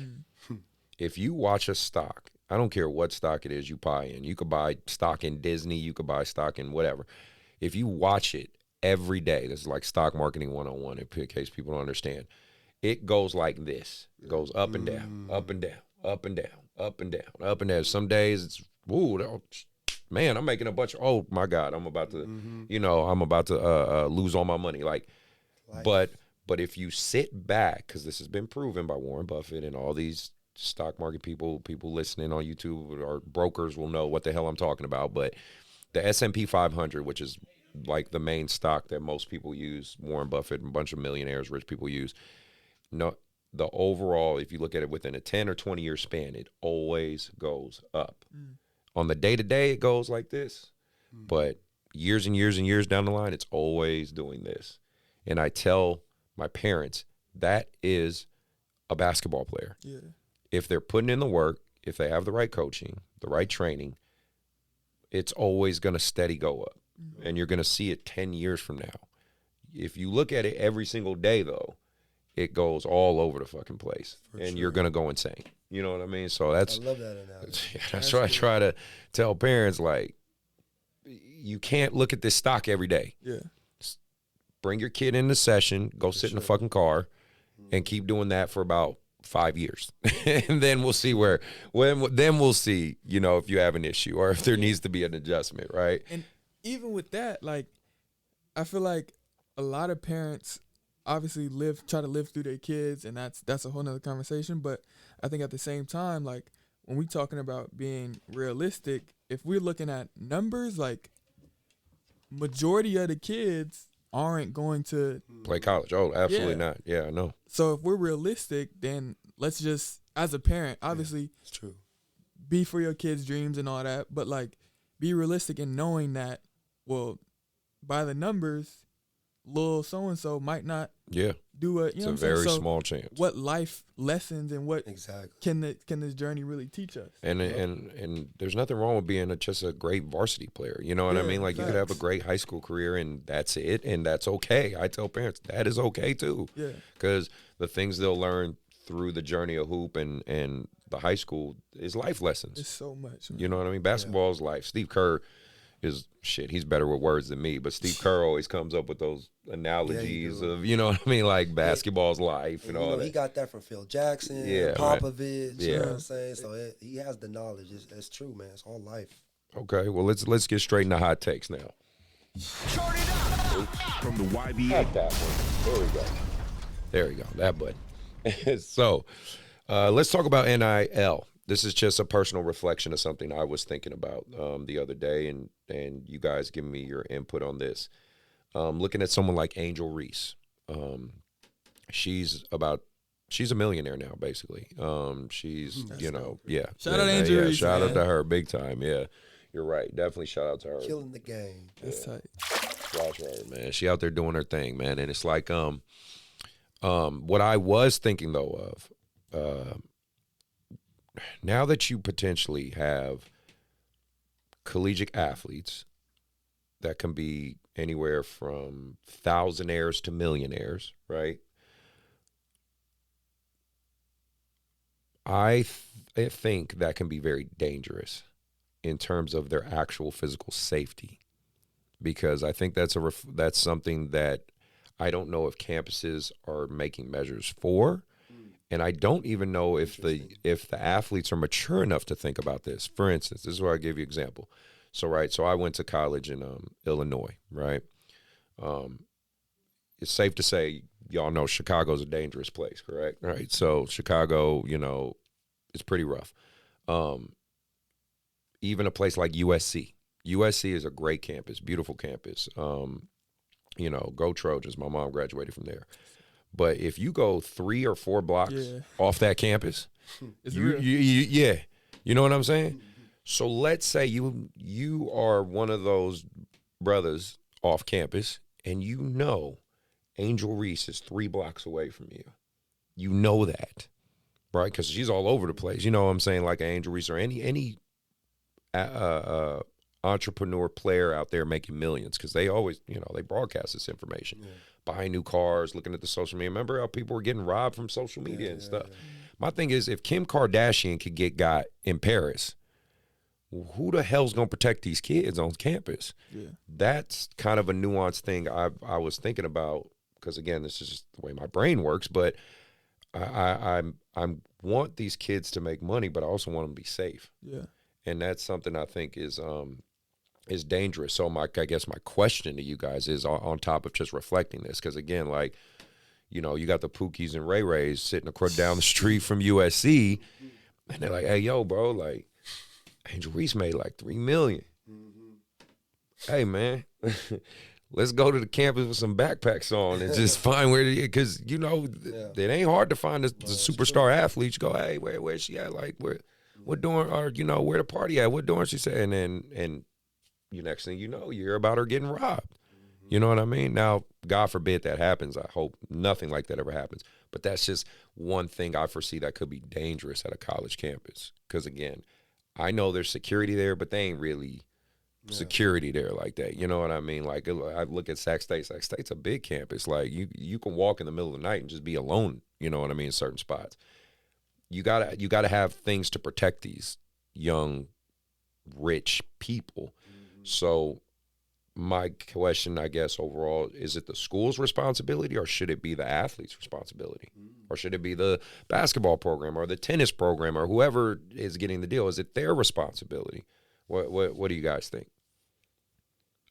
If you watch a stock, I don't care what stock it is you buy in. You could buy stock in Disney. You could buy stock in whatever. If you watch it every day, this is like stock marketing 101 in case people don't understand. It goes like this. It goes up and down, up and down, up and down, up and down, up and down. Some days it's, man, I'm making a bunch of, oh my God, I'm about to, I'm about to lose all my money. Like, but if you sit back, because this has been proven by Warren Buffett and all these stock market people listening on YouTube or brokers will know what the hell I'm talking about. But the S&P 500, which is like the main stock that most people use, Warren Buffett and a bunch of millionaires, rich people use, the overall, if you look at it within a 10 or 20 year span, it always goes up. On the day-to-day, it goes like this. But years and years and years down the line, it's always doing this. And I tell my parents, that is a basketball player. Yeah. If they're putting in the work, if they have the right coaching, the right training, it's always going to steady go up. And you're going to see it 10 years from now. If you look at it every single day, though, it goes all over the fucking place. You're going to go insane. You know what I mean? So I love that analogy. That's why I try to tell parents, like, you can't look at this stock every day. Yeah. Bring your kid in the session, go sit in the fucking car, and keep doing that for about 5 years. And then we'll see then we'll see, if you have an issue or if there needs to be an adjustment, right? And even with that, like, I feel like a lot of parents obviously try to live through their kids, and that's a whole nother conversation. But I think at the same time, like, when we're talking about being realistic, if we're looking at numbers, like, majority of the kids aren't going to play college. Oh, absolutely not. Yeah, I know. So if we're realistic, then let's just, as a parent, obviously, it's true, be for your kids' dreams and all that, but, like, be realistic in knowing that, well, by the numbers, little so-and-so might not do it. It's a very small chance. What life lessons and what can this journey really teach us? And there's nothing wrong with being just a great varsity player. You know what I mean? Like, you could have a great high school career and that's it, and that's okay. I tell parents that is okay too. Yeah. Because the things they'll learn through the journey of hoop and the high school is life lessons. It's so much, man. You know what I mean? Basketball is life. Steve Kerr is he's better with words than me, but Steve Kerr always comes up with those analogies of, you know what I mean, like basketball's life and all that. He got that from Phil Jackson, Popovich, you know what I'm saying? So he has the knowledge. It's true, man. It's all life. Okay, well, let's get straight into hot takes now. From the YBA. Not that one. There we go. That button. So let's talk about NIL. This is just a personal reflection of something I was thinking about the other day, and you guys give me your input on this. Looking at someone like Angel Reese. She's about she's a millionaire now, basically. She's, you know, yeah. Shout out Angel Reese, shout out man. to her big time. Yeah, you're right. Definitely shout out to her. Killing the game. That's tight. Watch her, man. She out there doing her thing, man. And it's like, what I was thinking though of, now that you potentially have collegiate athletes that can be anywhere from thousandaires to millionaires, right? I think that can be very dangerous in terms of their actual physical safety, because I think that's that's something that I don't know if campuses are making measures for, and I don't even know if the athletes are mature enough to think about this. For instance, this is where I give you an example. So I went to college in Illinois, right? It's safe to say y'all know Chicago's a dangerous place, correct? Right. So Chicago, you know, it's pretty rough. Even a place like USC. USC is a great campus, beautiful campus. You know, go Trojans. My mom graduated from there. But if you go 3 or 4 blocks off that campus, yeah, you know what I'm saying? So let's say you are one of those brothers off campus, and you know Angel Reese is 3 blocks away from you. You know that, right? Because she's all over the place. You know what I'm saying? Like Angel Reese or any entrepreneur player out there making millions, because they always, you know, they broadcast this information. Yeah. Buying new cars, looking at the social media. Remember how people were getting robbed from social media and stuff? Yeah. My thing is, if Kim Kardashian could get got in Paris, who the hell's going to protect these kids on campus? Yeah. That's kind of a nuanced thing I was thinking about, because, again, this is just the way my brain works, but I want these kids to make money, but I also want them to be safe. Yeah. And that's something I think is dangerous. So I guess my question to you guys is, on top of just reflecting this, because, again, like, you know, you got the Pookies and Ray Rays sitting down the street from USC, and they're like, hey, yo, bro, like, Angel Reese made like $3 million. Mm-hmm. Hey, man, let's go to the campus with some backpacks on and just find where, because, you know, it ain't hard to find the superstar athletes. You go, hey, where's she at? Like, what doing? Or, you know, where the party at? What doing? She said, and you next thing you know, you hear about her getting robbed. Mm-hmm. You know what I mean? Now, God forbid that happens. I hope nothing like that ever happens. But that's just one thing I foresee that could be dangerous at a college campus. Because, again, I know there's security there, but they ain't really security there like that. You know what I mean? Like, I look at Sac State. Sac State's a big campus. Like, you can walk in the middle of the night and just be alone. You know what I mean? In certain spots. You gotta have things to protect these young, rich people. Mm-hmm. So my question, I guess, overall, is it the school's responsibility, or should it be the athlete's responsibility? Mm-hmm. Or should it be the basketball program or the tennis program or whoever is getting the deal? Is it their responsibility? What do you guys think?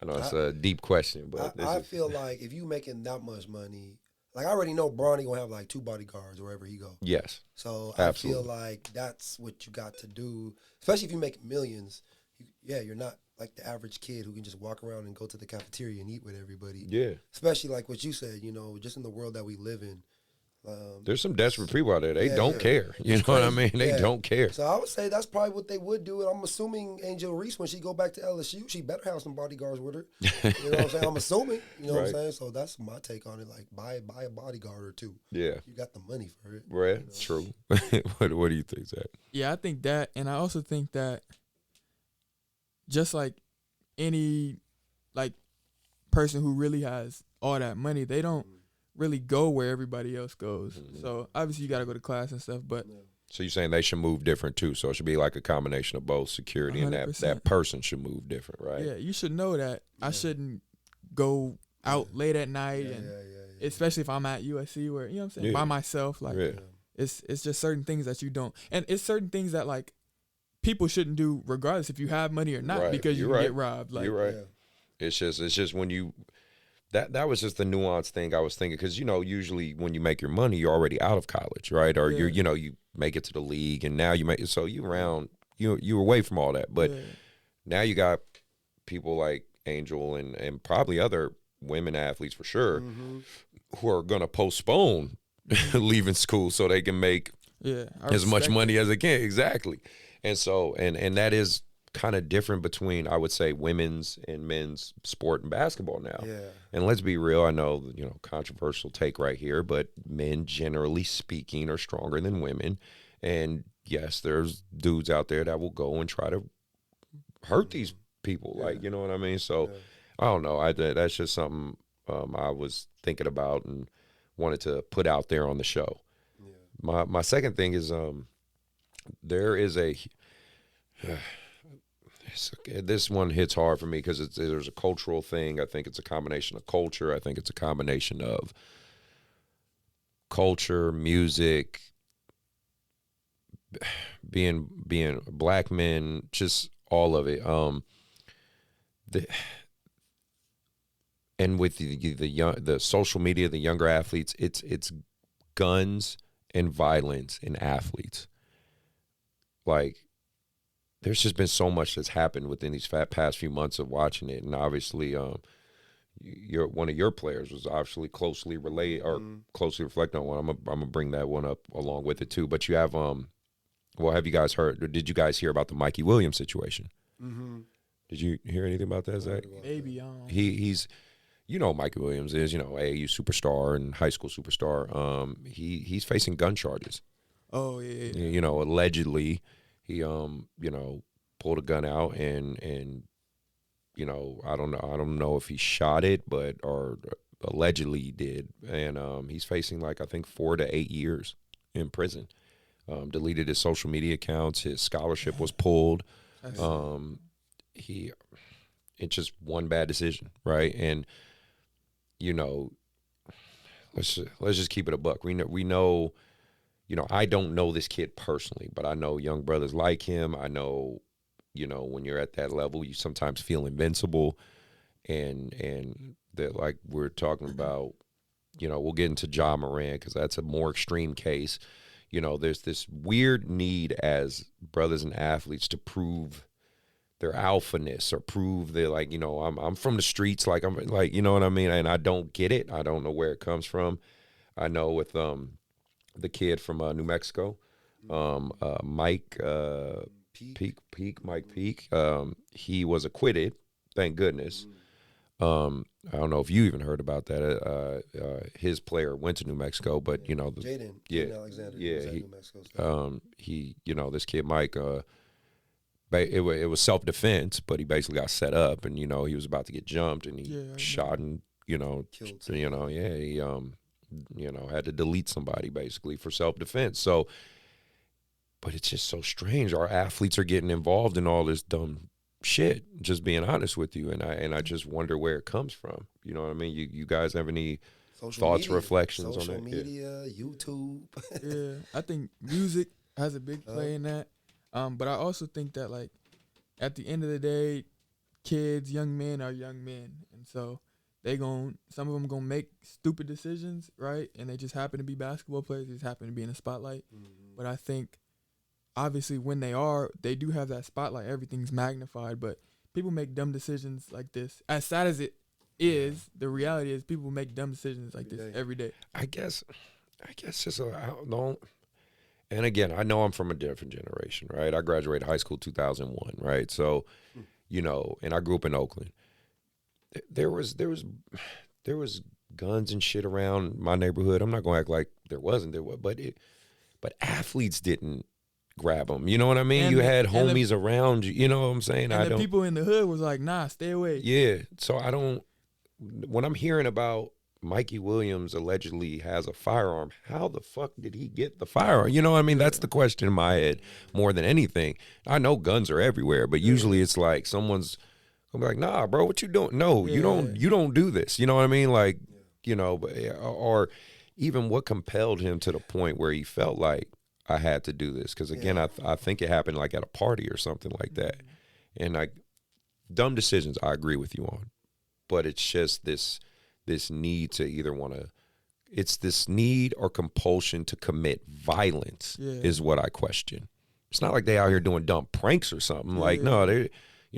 I know it's a deep question, but I feel like if you making that much money, like, I already know Bronny gonna have like 2 bodyguards wherever he go. Yes. So absolutely. I feel like that's what you got to do, especially if you make millions. You're not like the average kid who can just walk around and go to the cafeteria and eat with everybody. Yeah. Especially like what you said, you know, just in the world that we live in. There's some desperate people out there. They don't care. You know what I mean? They don't care. So I would say that's probably what they would do. And I'm assuming Angel Reese, when she go back to LSU, she better have some bodyguards with her. You know what I'm saying? I'm assuming. You know what I'm saying? So that's my take on it. Like, buy a bodyguard or 2. Yeah. You got the money for it. Right. You know? True. What do you think, Zach? Yeah, I think that. And I also think that just like any, like, person who really has all that money, they don't really go where everybody else goes. Mm-hmm. So obviously you got to go to class and stuff, but so you're saying they should move different too. So it should be like a combination of both security 100%. And that person should move different, right? Yeah, you should know that. I shouldn't go out late at night, and especially if I'm at USC, where, you know what I'm saying, by myself. Like, it's just certain things that you don't, and it's certain things that, like, people shouldn't do regardless if you have money or not, because you can get robbed. Like, you're right. It's just when you. That was just the nuanced thing I was thinking, because, you know, usually when you make your money, you're already out of college, right? Or you make it to the league, and now you're away from all that. But now you got people like Angel and probably other women athletes for sure, who are going to postpone leaving school so they can make I as much respect money it. as they can. Exactly. And so, and that is kind of different between, I would say, women's and men's sport and basketball now. Yeah. And let's be real, I know, controversial take right here, but men, generally speaking, are stronger than women. And yes, there's dudes out there that will go and try to hurt these people. Like, you know what I mean? So I don't know. That's just something I was thinking about and wanted to put out there on the show. Yeah. My second thing is there is this one hits hard for me because there's a cultural thing. I think it's a combination of culture. I think it's a combination of culture, music, being black men, just all of it. And with the social media, the younger athletes, it's guns and violence in athletes. Like, there's just been so much that's happened within these past few months of watching it, and obviously, one of your players was obviously closely related or closely reflecting on one. I'm gonna bring that one up along with it too. But you have have you guys heard? Or did you guys hear about the Mikey Williams situation? Mm-hmm. Did you hear anything about that, Zach? Maybe he's. Mikey Williams is, AAU superstar and high school superstar. He's facing gun charges. Oh yeah. Allegedly, he pulled a gun out and I don't know if he shot it, or allegedly he did, and he's facing I think 4 to 8 years in prison. Deleted his social media accounts. His scholarship was pulled. It's just one bad decision, right? And let's just keep it a buck. We know, I don't know this kid personally, but I know young brothers like him. I know, when you're at that level, you sometimes feel invincible, and that, like we're talking about, we'll get into Ja Morant because that's a more extreme case. There's this weird need as brothers and athletes to prove their alphaness or prove they're I'm from the streets, I'm you know what I mean, and I don't get it. I don't know where it comes from. I know with the kid from New Mexico, Mike Peak, he was acquitted, thank goodness. I don't know if you even heard about that. His player went to New Mexico, but Jaden Alexander, was at New Mexico State. This kid Mike, it was self-defense, but he basically got set up, and he was about to get jumped, and he shot and killed somebody. He had to delete somebody basically for self-defense. So, but it's just so strange. Our athletes are getting involved in all this dumb shit, just being honest with you, and I just wonder where it comes from. You know what I mean? You guys have any thoughts, reflections on that? Social media, YouTube. Yeah, I think music has a big play in that. But I also think that, at the end of the day, kids, young men are young men. And so some of them gonna make stupid decisions, right? And they just happen to be basketball players. They just happen to be in the spotlight. Mm-hmm. But I think, obviously, when they do have that spotlight, everything's magnified. But people make dumb decisions like this. As sad as it is, the reality is people make dumb decisions like this every day. I guess just I don't know. And again, I know I'm from a different generation, right? I graduated high school 2001, right? So, and I grew up in Oakland. There was guns and shit around my neighborhood. I'm not going to act like there wasn't, but athletes didn't grab them. You know what I mean? You had homies around you. You know what I'm saying? And the people in the hood was like, nah, stay away. Yeah. So when I'm hearing about Mikey Williams allegedly has a firearm, how the fuck did he get the firearm? You know what I mean? That's the question in my head more than anything. I know guns are everywhere, but usually it's like someone's gonna be like, nah, bro, what you doing? No, you don't do this. You know what I mean? Or even what compelled him to the point where he felt like I had to do this. Because again, I think it happened at a party or something like that. And dumb decisions, I agree with you on. But it's just this need to it's this need or compulsion to commit violence is what I question. It's not like they out here doing dumb pranks or something. No, they,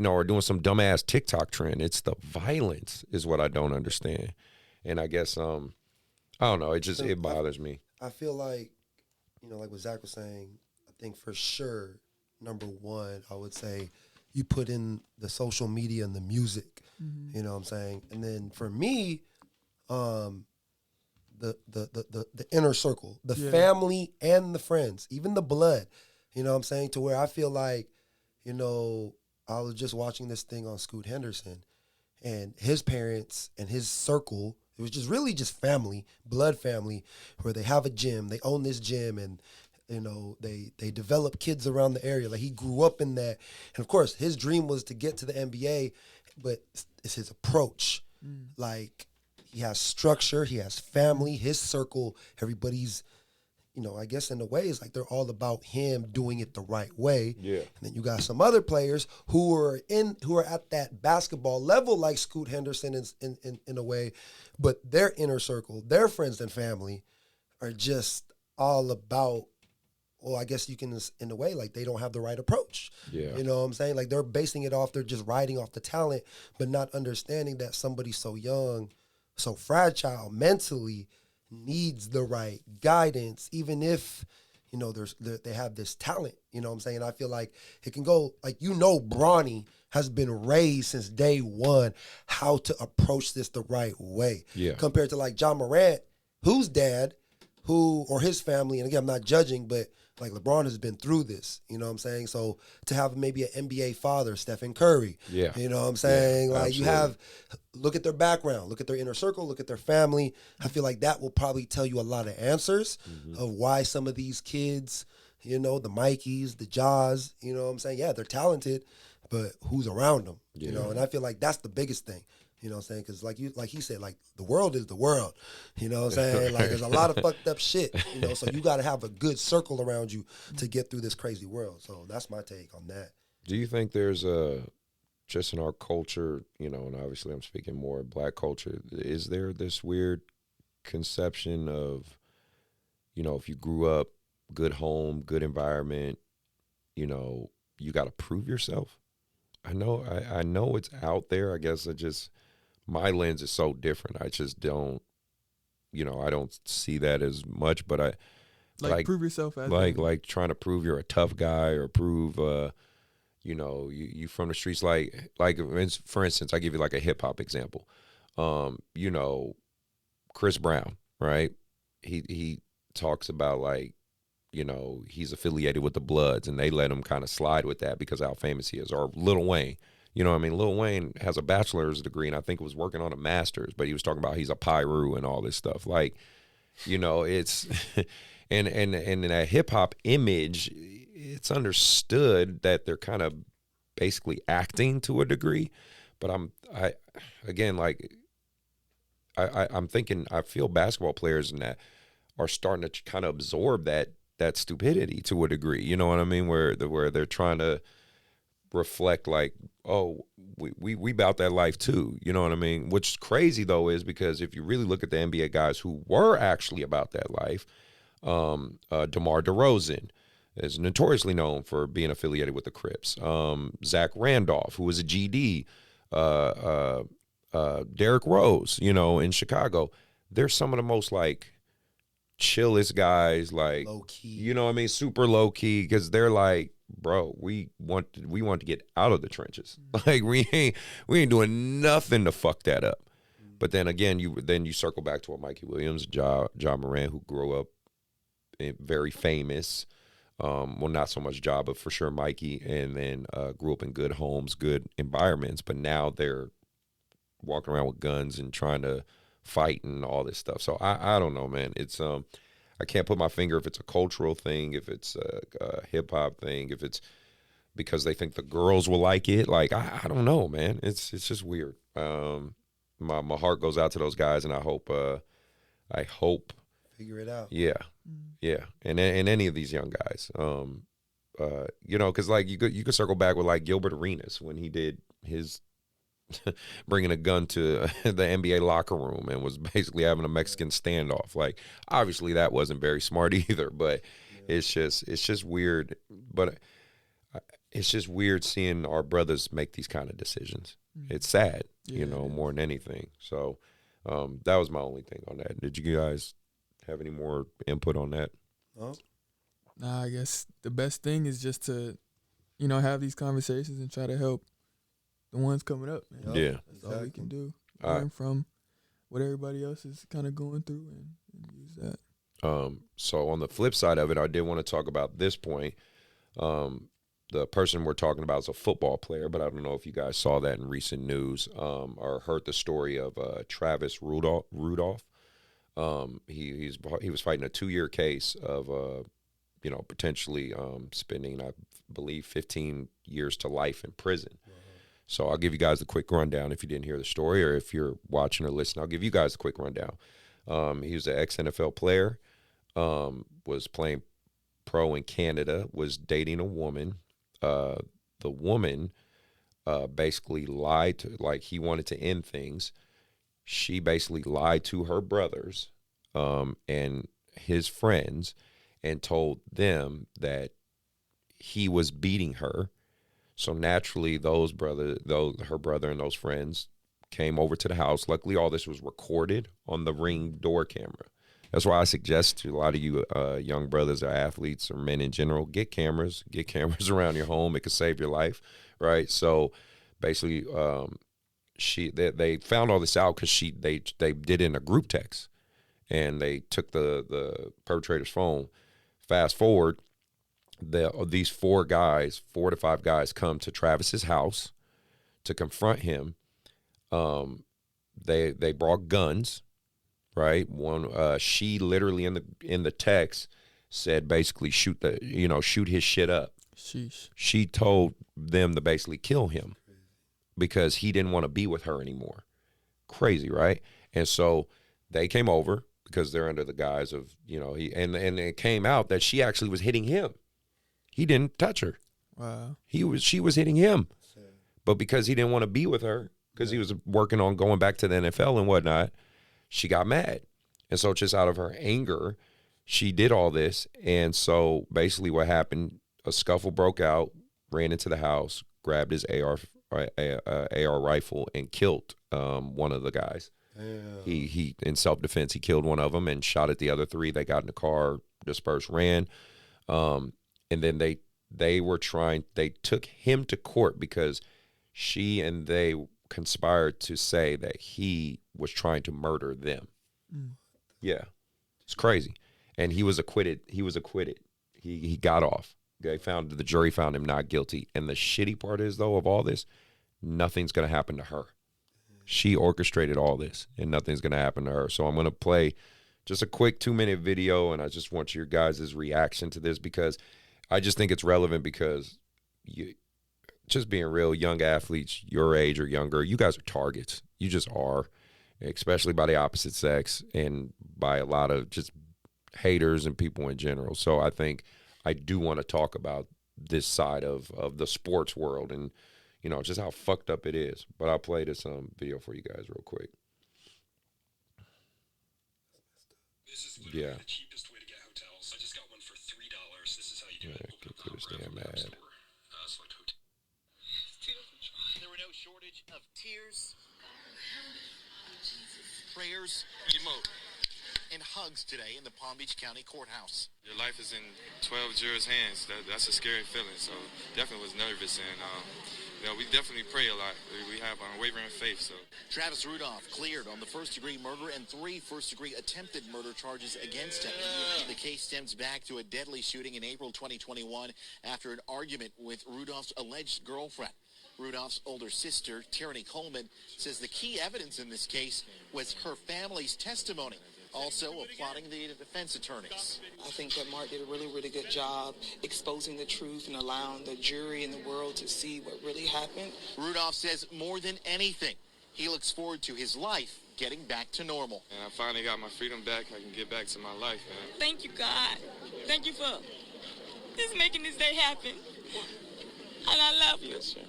or doing some dumbass TikTok trend. It's the violence is what I don't understand. And I guess, I don't know. It bothers me. I feel like, like what Zach was saying, I think for sure, number one, I would say you put in the social media and the music, you know what I'm saying? And then for me, the inner circle, the family and the friends, even the blood, you know what I'm saying? To where I feel like, I was just watching this thing on Scoot Henderson and his parents and his circle. It was just really just family, blood family, where they have a gym, they own this gym, and they develop kids around the area. Like he grew up in that, and of course his dream was to get to the NBA, but it's his approach. Like he has structure, he has family, his circle, everybody's, I guess in a way it's like they're all about him doing it the right way. Yeah. And then you got some other players who are at that basketball level, like Scoot Henderson in a way, but their inner circle, their friends and family are just all about, well, I guess you can, in a way, like they don't have the right approach. Yeah. You know what I'm saying? Like they're basing it off, they're just riding off the talent, but not understanding that somebody so young, so fragile mentally, needs the right guidance, even if, they have this talent, you know what I'm saying? I feel like it can go, like, Bronny has been raised since day one how to approach this the right way. Yeah. Compared to like John Morant, whose dad, or his family, and again, I'm not judging, but like LeBron has been through this, you know what I'm saying? So to have maybe an NBA father, Stephen Curry, you know what I'm saying? Yeah, like absolutely. Look at their background, look at their inner circle, look at their family. I feel like that will probably tell you a lot of answers of why some of these kids, the Mikeys, the Jaws, you know what I'm saying? Yeah, they're talented, but who's around them, And I feel like that's the biggest thing. You know what I'm saying? Because like he said, like the world is the world. You know what I'm saying? Like there's a lot of fucked up shit. So you got to have a good circle around you to get through this crazy world. So that's my take on that. Do you think there's just in our culture, and obviously I'm speaking more Black culture, is there this weird conception of, if you grew up good home, good environment, you got to prove yourself? I know it's out there. I guess my lens is so different. I just don't, I don't see that as much. But like prove yourself as like trying to prove you're a tough guy or prove, you from the streets. Like for instance, I give you like a hip hop example. Chris Brown, right? He talks about like, he's affiliated with the Bloods, and they let him kind of slide with that because of how famous he is. Or Lil Wayne. You know what I mean? Lil Wayne has a bachelor's degree and I think was working on a master's, but he was talking about he's a Pyru and all this stuff. Like, it's and in that hip hop image, it's understood that they're kind of basically acting to a degree. But I'm thinking, I feel basketball players in that are starting to kind of absorb that stupidity to a degree. You know what I mean? Where they're trying to reflect like, oh, we about that life too, you know what I mean? Which is crazy though, is because if you really look at the NBA guys who were actually about that life, DeMar DeRozan is notoriously known for being affiliated with the Crips. Zach Randolph, who was a GD, Derrick Rose, in Chicago. They're some of the most like chillest guys, like low key. You know what I mean? Super low key, because they're like, bro, we want to get out of the trenches. Like we ain't doing nothing to fuck that up. But then again, you circle back to a Mikey Williams, Ja Morant, who grew up very famous. Well, not so much Ja, but for sure Mikey, and then grew up in good homes, good environments. But now they're walking around with guns and trying to fight and all this stuff. So I don't know, man. It's I can't put my finger if it's a cultural thing, if it's a hip hop thing, if it's because they think the girls will like it. Like I don't know, man. It's just weird. My heart goes out to those guys, and I hope figure it out. Yeah, yeah. And any of these young guys, because like you could circle back with like Gilbert Arenas when he did his bringing a gun to the NBA locker room and was basically having a Mexican standoff. Like, obviously that wasn't very smart either, but it's just weird. But it's just weird seeing our brothers make these kind of decisions. It's sad, more than anything. So that was my only thing on that. Did you guys have any more input on that? No? Nah, I guess the best thing is just to, have these conversations and try to help the ones coming up, man. Yeah. That's all we can do. All right. Learn from what everybody else is kind of going through and use that. So on the flip side of it, I did want to talk about this point. The person we're talking about is a football player, but I don't know if you guys saw that in recent news or heard the story of Travis Rudolph. He was fighting a 2-year case of potentially spending, I believe, 15 years to life in prison. So I'll give you guys a quick rundown if you didn't hear the story, or if you're watching or listening, I'll give you guys a quick rundown. He was an ex-NFL player, was playing pro in Canada, was dating a woman. The woman basically lied to, like, he wanted to end things. She basically lied to her brothers and his friends and told them that he was beating her. So naturally, her brother and those friends came over to the house. Luckily, all this was recorded on the Ring door camera. That's why I suggest to a lot of you young brothers or athletes or men in general, get cameras around your home. It could save your life, right? So basically, they found all this out because they did it in a group text, and they took the perpetrator's phone. Fast forward, these 4 to 5 guys come to Travis's house to confront him. They brought guns, right? One, she literally in the text said basically shoot his shit up. Sheesh. She told them to basically kill him because he didn't want to be with her anymore. Crazy, right? And so they came over because they're under the guise of, and it came out that she actually was hitting him. He didn't touch her. Wow. She was hitting him. But because he didn't want to be with her, because he was working on going back to the NFL and whatnot, she got mad. And so just out of her anger, she did all this. And so basically what happened, a scuffle broke out, ran into the house, grabbed his AR rifle and killed one of the guys. Damn. He in self-defense, he killed one of them and shot at the other 3. They got in the car, dispersed, ran. And then they took him to court because she and they conspired to say that he was trying to murder them. Yeah, it's crazy. And he was acquitted. He got off. The jury found him not guilty. And the shitty part is, though, of all this, nothing's going to happen to her. She orchestrated all this, and nothing's going to happen to her. So I'm going to play just a quick 2-minute video, and I just want your guys' reaction to this because I just think it's relevant because just being real, young athletes, your age or younger, you guys are targets. You just are, especially by the opposite sex and by a lot of just haters and people in general. So I think I do want to talk about this side of the sports world and, just how fucked up it is. But I'll play this video for you guys real quick. This is literally the cheapest way to get hotels. I just got one for $3. This is how you do it. Get to this damn ad. There were no shortage of tears, prayers, and hugs today in the Palm Beach County Courthouse. Your life is in 12 jurors' hands. That's a scary feeling. So definitely was nervous, and we definitely pray a lot. We have unwavering faith. So Travis Rudolph cleared on the first-degree murder and 3 first-degree attempted murder charges against him. The case stems back to a deadly shooting in April 2021 after an argument with Rudolph's alleged girlfriend. Rudolph's older sister, Tierney Coleman, says the key evidence in this case was her family's testimony, also applauding the defense attorneys. I think that Mark did a really, really good job exposing the truth and allowing the jury and the world to see what really happened. Rudolph says more than anything, he looks forward to his life getting back to normal. And I finally got my freedom back. I can get back to my life, man. Thank you, God. Thank you for just making this day happen. And I love you. Yes, sir.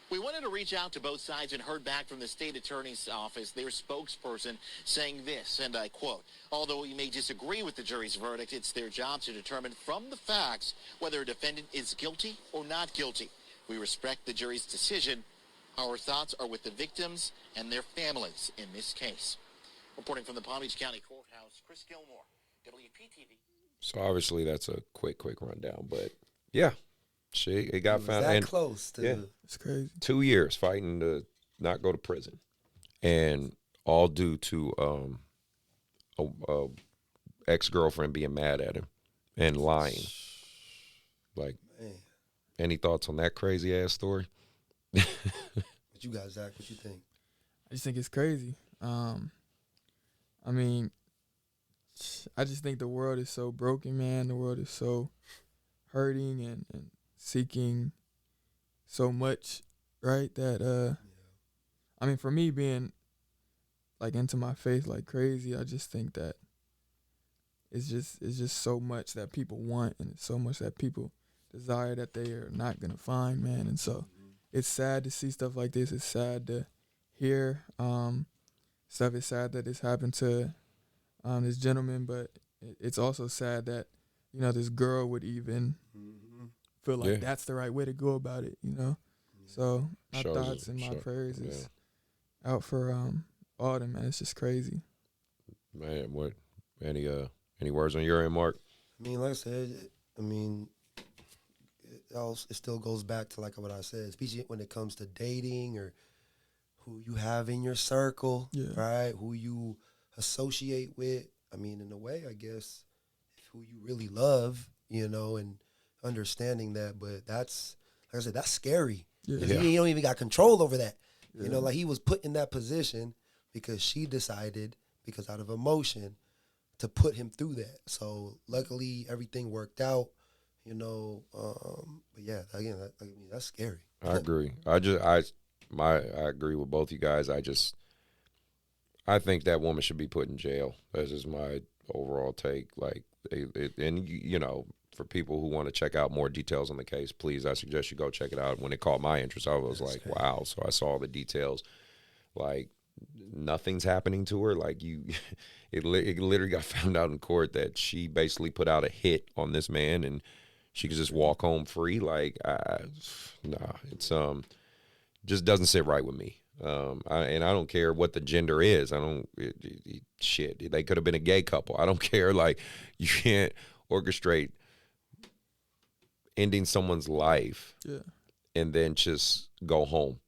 We wanted to reach out to both sides and heard back from the state attorney's office, their spokesperson, saying this, and I quote, "Although we may disagree with the jury's verdict, it's their job to determine from the facts whether a defendant is guilty or not guilty. We respect the jury's decision. Our thoughts are with the victims and their families in this case." Reporting from the Palm Beach County Courthouse, Chris Gilmore, WPTV. So obviously that's a quick rundown, but yeah, it got found. That and close to yeah, It's crazy. 2 years fighting to not go to prison, and all due to a ex-girlfriend being mad at him and lying. Like, Man. any thoughts on that crazy ass story? What you got, Zach? What you think? I just think it's crazy. I mean, I just think the world is so broken, man. The world is so hurting and seeking so much, right? That I mean, for me being like into my faith like crazy, I just think that it's just so much that people want, and it's so much that people desire that they are not gonna find, man. And so it's sad to see stuff like this. It's sad to hear stuff. It's sad that this happened to this gentleman, but it's also sad that, you know, this girl would even feel like that's the right way to go about it, you know. So my thoughts and my prayers is out for all them, man. It's just crazy. Man, what any words on your end, Mark? I mean, like I said, it still goes back to like what I said, especially when it comes to dating or who you have in your circle, right? Who you associate with. I mean, in a way, I guess, who you really love, you know, and understanding that. But that's, like I said, that's scary. Yeah. He don't even got control over that. You know, like he was put in that position because she decided, because out of emotion, to put him through that. So luckily, everything worked out. You know, but yeah, again, I mean, that's scary. I agree. I agree with both you guys. I think that woman should be put in jail. That's just my overall take. Like, and you know, for people who want to check out more details on the case, please, I suggest you go check it out. When it caught my interest, I was like, wow. So I saw all the details. Like, nothing's happening to her. Like, it literally got found out in court that she basically put out a hit on this man, and she could just walk home free. Like, nah, it's just doesn't sit right with me. I don't care what the gender is. Shit, they could have been a gay couple. I don't care. Like, you can't orchestrate ending someone's life and then just go home.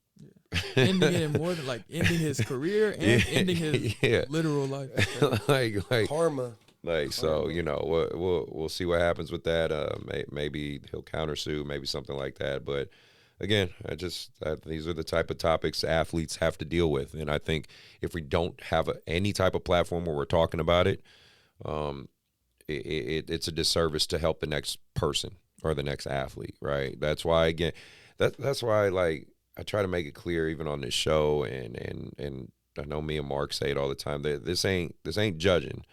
Ending it more than like ending his career and ending his literal life. like Karma. Like, so, you know, we'll see what happens with that. Maybe he'll countersue, maybe something like that. But again, these are the type of topics athletes have to deal with. And I think if we don't have any type of platform where we're talking about it, it's a disservice to help the next person or the next athlete, right? That's why, again, that's why, like, I try to make it clear even on this show, and I know me and Mark say it all the time, that this ain't judging,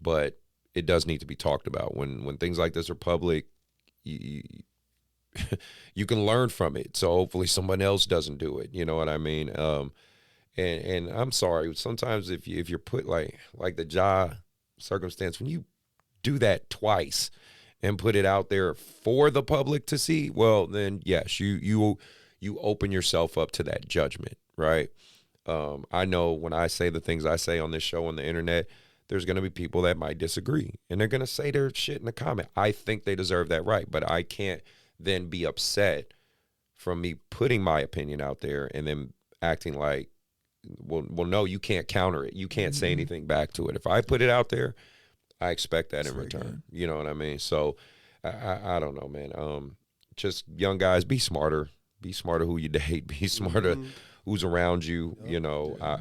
but it does need to be talked about. When things like this are public, you can learn from it. So hopefully someone else doesn't do it. You know what I mean? And I'm sorry, sometimes if you're put like the Ja circumstance, when you do that twice and put it out there for the public to see, well, then yes, you open yourself up to that judgment, right? I know when I say the things I say on this show on the internet, there's going to be people that might disagree, and they're going to say their shit in the comment. I think they deserve that right, but I can't then be upset from me putting my opinion out there and then acting like, well, no, you can't counter it. You can't say anything back to it. If I put it out there, I expect that in return. You know what I mean? So I don't know, man. Just young guys, be smarter. Be smarter who you date. Be smarter who's around you. You know,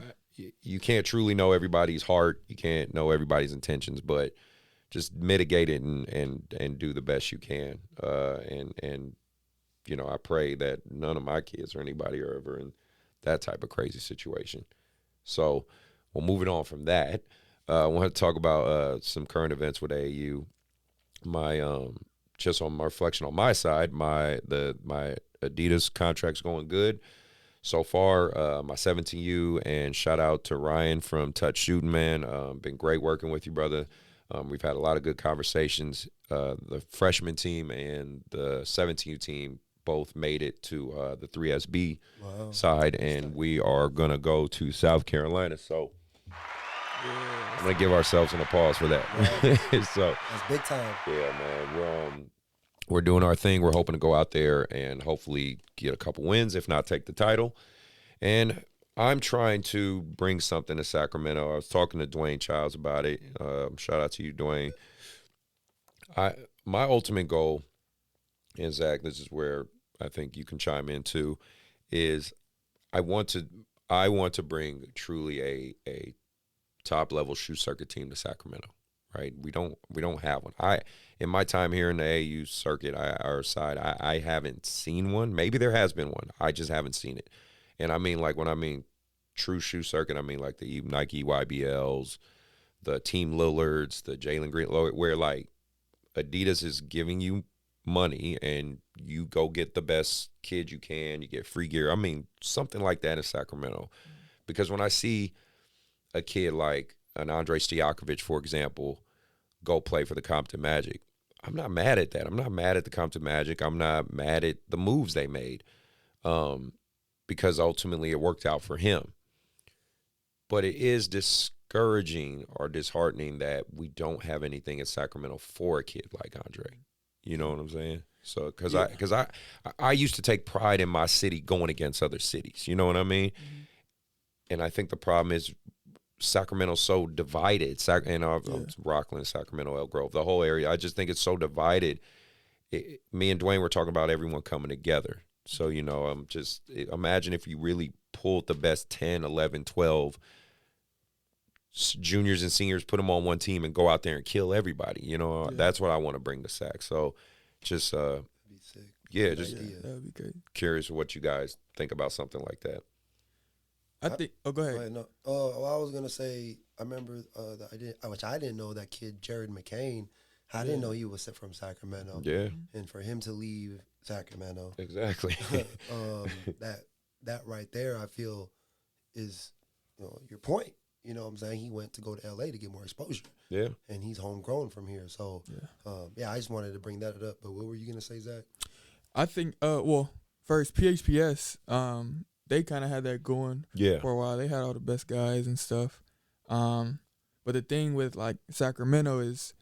you can't truly know everybody's heart. You can't know everybody's intentions, but just mitigate it and do the best you can. And you know, I pray that none of my kids or anybody are ever in that type of crazy situation. So, well, moving on from that, I want to talk about some current events with AAU. My just on my reflection on my side, my Adidas contract's going good so far. My 17U, and shout out to Ryan from Touch Shooting, man. Been great working with you, brother. We've had a lot of good conversations. The freshman team and the 17U team both made it to the 3SB side, and we are going to go to South Carolina. So I'm gonna give ourselves an applause for that. So That's big time. yeah, man, we're doing our thing. We're hoping to go out there and hopefully get a couple wins, if not take the title. And I'm trying to bring something to Sacramento. I was talking to Dwayne Childs about it. Shout out to you, Dwayne. My ultimate goal, and Zach, this is where I think you can chime in too, is I want to bring truly a top level shoe circuit team to Sacramento. Right? We don't have one. In my time here in the AAU circuit, our side, I haven't seen one. Maybe there has been one. I just haven't seen it. And I mean, like, when I mean true shoe circuit, I mean like the Nike YBLs, the Team Lillards, the Jalen Green, where like Adidas is giving you money and you go get the best kid you can, you get free gear. I mean, something like that in Sacramento. Because when I see a kid like an Andre Stojakovic, for example, go play for the Compton Magic, I'm not mad at that. I'm not mad at the Compton Magic. I'm not mad at the moves they made, because ultimately it worked out for him. But it is discouraging or disheartening that we don't have anything in Sacramento for a kid like Andre. You know what I'm saying? So, because I used to take pride in my city going against other cities. You know what I mean? Mm-hmm. And I think the problem is Sacramento's so divided. Rockland, Sacramento, Elk Grove, the whole area. I just think it's so divided. Me and Dwayne were talking about everyone coming together. So, you know, imagine if you really pulled the best 10, 11, 12 juniors and seniors, put them on one team and go out there and kill everybody. You know, that's what I want to bring to Sac. So just, That'd be sick. Yeah, just That'd be great. Curious what you guys think about something like that. I think. Oh, go ahead. No. I was gonna say. I remember which I didn't know, that kid Jared McCain. I didn't know he was from Sacramento. Yeah. And for him to leave Sacramento, exactly. that right there, I feel, is your point. You know what I'm saying? He went to go to LA to get more exposure. Yeah. And he's homegrown from here. So I just wanted to bring that up. But what were you gonna say, Zach? I think. First PHPS. They kind of had that going for a while. They had all the best guys and stuff. But the thing with, like, Sacramento is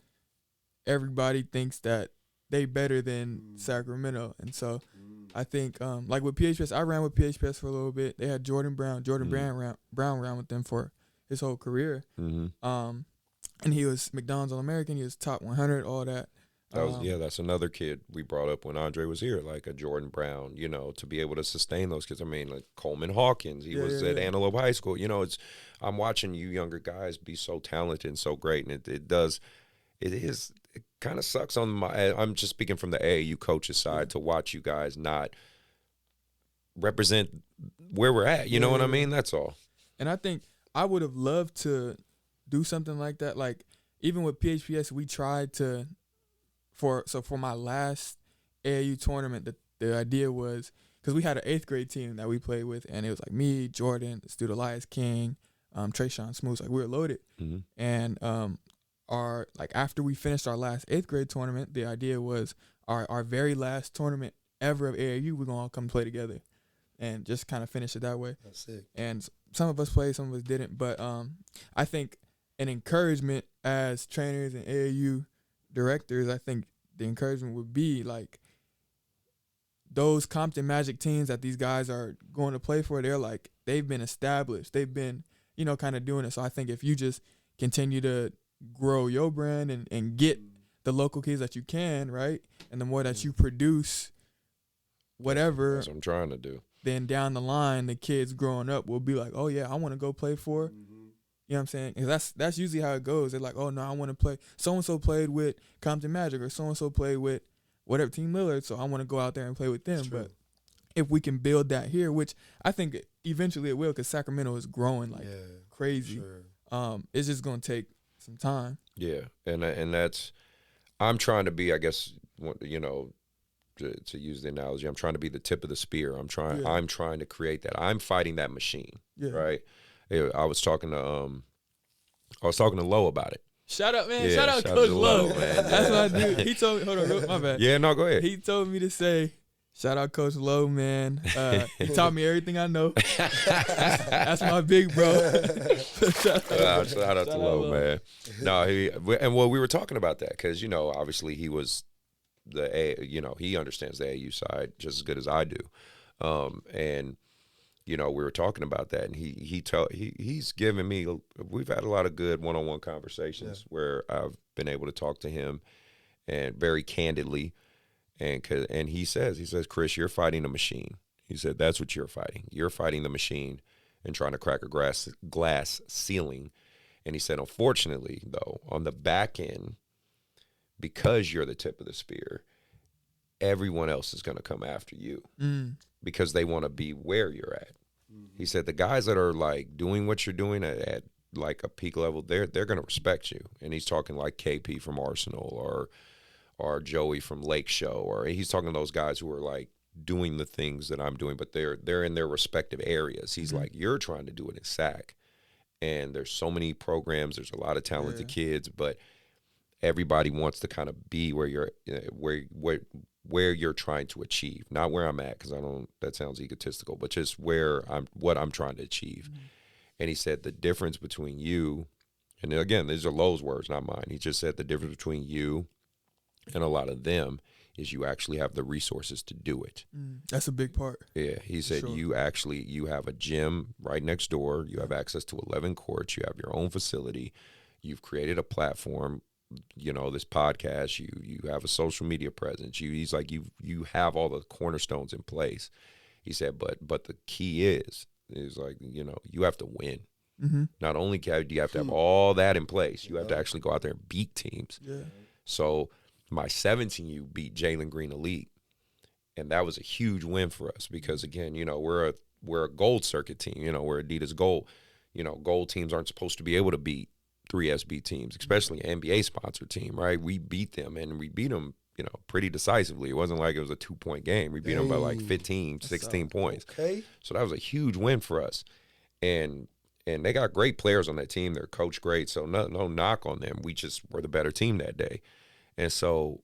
everybody thinks that they better than Sacramento. And so I think, like with PHPS, I ran with PHPS for a little bit. They had Jordan Brown. Brown ran with them for his whole career. Mm-hmm. And he was McDonald's All-American. He was top 100, all that. That's another kid we brought up when Andre was here, like a Jordan Brown, you know, to be able to sustain those kids. I mean, like Coleman Hawkins, he was at Antelope High School. You know, I'm watching you younger guys be so talented and so great, and it kind of sucks on I'm just speaking from the AAU coaches side to watch you guys not represent where we're at. You know what I mean? That's all. And I think I would have loved to do something like that. Like, even with PHPS, we tried to. For my last AAU tournament, the idea was, because we had an 8th grade team that we played with, and it was like me, Jordan, Stude Elias King, Trayshawn Smooth, like we were loaded. Mm-hmm. And after we finished our last 8th grade tournament, the idea was our very last tournament ever of AAU, we're gonna all come play together, and just kind of finish it that way. That's sick. And some of us played, some of us didn't, but I think an encouragement as trainers and AAU directors, I think the encouragement would be, like, those Compton Magic teams that these guys are going to play for, they've been established. They've been, kind of doing it. So I think if you just continue to grow your brand and get the local kids that you can, right, and the more that you produce whatever. That's what I'm trying to do. Then down the line, the kids growing up will be like, oh, yeah, I want to go play for You know what I'm saying? Because that's usually how it goes. They're like, oh, no, I want to play. So-and-so played with Compton Magic, or so-and-so played with whatever Team Lillard, so I want to go out there and play with them. But if we can build that here, which I think eventually it will, because Sacramento is growing crazy. Sure. It's just going to take some time. Yeah, and that's – I'm trying to be, I guess, to use the analogy, I'm trying to be the tip of the spear. I'm trying to create that. I'm fighting that machine, right? I was talking to Lo about it. Shout out, man. Shout out Coach Lo. Man. That's what I do. He told me, hold on, my bad. Yeah, no, go ahead. He told me to say, Shout out Coach Lowe, man. He taught me everything I know. That's my big bro. Shout out to Lowe, man. No, we were talking about that because, obviously he was he understands the AU side just as good as I do. And we were talking about that, and he's given me. We've had a lot of good one-on-one conversations where I've been able to talk to him, and very candidly, and he says, Chris, you're fighting a machine. He said that's what you're fighting. You're fighting the machine and trying to crack a glass ceiling. And he said, unfortunately, though, on the back end, because you're the tip of the spear, everyone else is going to come after you because they want to be where you're at. He said the guys that are like doing what you're doing at like a peak level, they're going to respect you. And he's talking like KP from Arsenal or Joey from Lake Show, or he's talking to those guys who are like doing the things that I'm doing, but they're in their respective areas. He's like, you're trying to do it in SAC, and there's so many programs. There's a lot of talented kids, but everybody wants to kind of be where you're where you're trying to achieve, not where I'm at, because that sounds egotistical, but just what I'm trying to achieve. And he said the difference between you, and again, these are Lowe's words, not mine. He just said the difference between you and a lot of them is you actually have the resources to do it. That's a big part. Yeah, he said you have a gym right next door. You have access to 11 courts. You have your own facility. You've created a platform. This podcast. You have a social media presence. He's like you have all the cornerstones in place. He said, but the key is like you have to win. Not only do you have to have all that in place, you have to actually go out there and beat teams. Yeah. So my 17U beat Jalen Green Elite, and that was a huge win for us because again, we're a gold circuit team. We're Adidas Gold. Gold teams aren't supposed to be able to beat 3SB teams, especially an NBA sponsored team, right? We beat them, and we beat them, pretty decisively. It wasn't like it was a 2-point game. We beat them by like 15, 16 points. Okay. So that was a huge win for us. And they got great players on that team. They're coached great, so no knock on them. We just were the better team that day. And so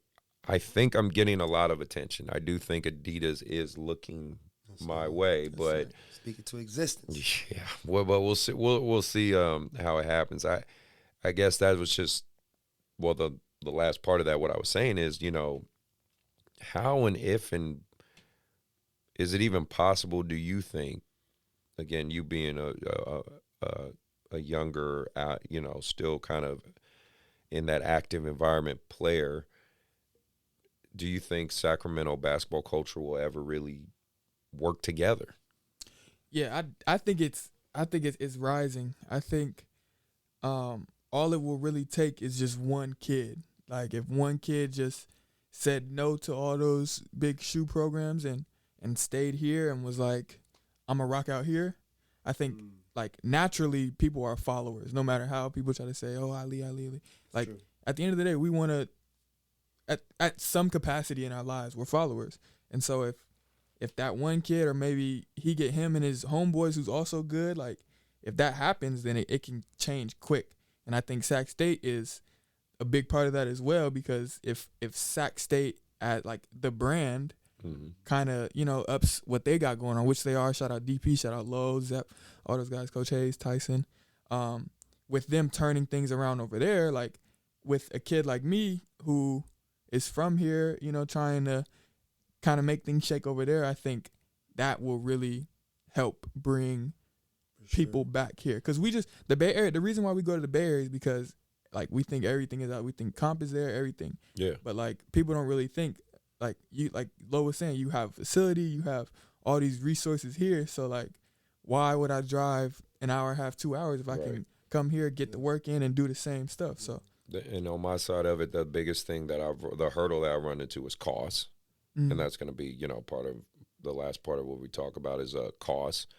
I think I'm getting a lot of attention. I do think Adidas is looking my way, but speak it to existence. Yeah. Well, but we'll see. We'll see how it happens. I guess that was just the last part of that. What I was saying is, how and if and is it even possible? Do you think? Again, you being a younger, still kind of in that active environment player, do you think Sacramento basketball culture will ever really work together? Yeah, I think it's rising. I think all it will really take is just one kid. Like if one kid just said no to all those big shoe programs and stayed here and was like, I'm gonna rock out here, I think like naturally people are followers, no matter how people try to say, oh, Ali. Like at the end of the day, we want to, at some capacity in our lives, we're followers. And so if that one kid, or maybe he get him and his homeboys who's also good, like if that happens, then it can change quick. And I think Sac State is a big part of that as well, because if Sac State at like the brand kind of, ups what they got going on, which they are, shout out DP, shout out Lowe, Zep, all those guys, Coach Hayes, Tyson, with them turning things around over there, like with a kid like me who is from here, trying to kind of make things shake over there, I think that will really help bring people back here. Because the Bay Area, the reason why we go to the Bay Area is because like we think everything is out, we think comp is there, everything. Yeah. But like people don't really think, like Lo was saying, you have facility, you have all these resources here. So like, why would I drive an hour and a half, 2 hours if I can come here, get the work in, and do the same stuff? So. And on my side of it, the biggest thing the hurdle that I run into is cost, and that's going to be part of the last part of what we talk about is cost,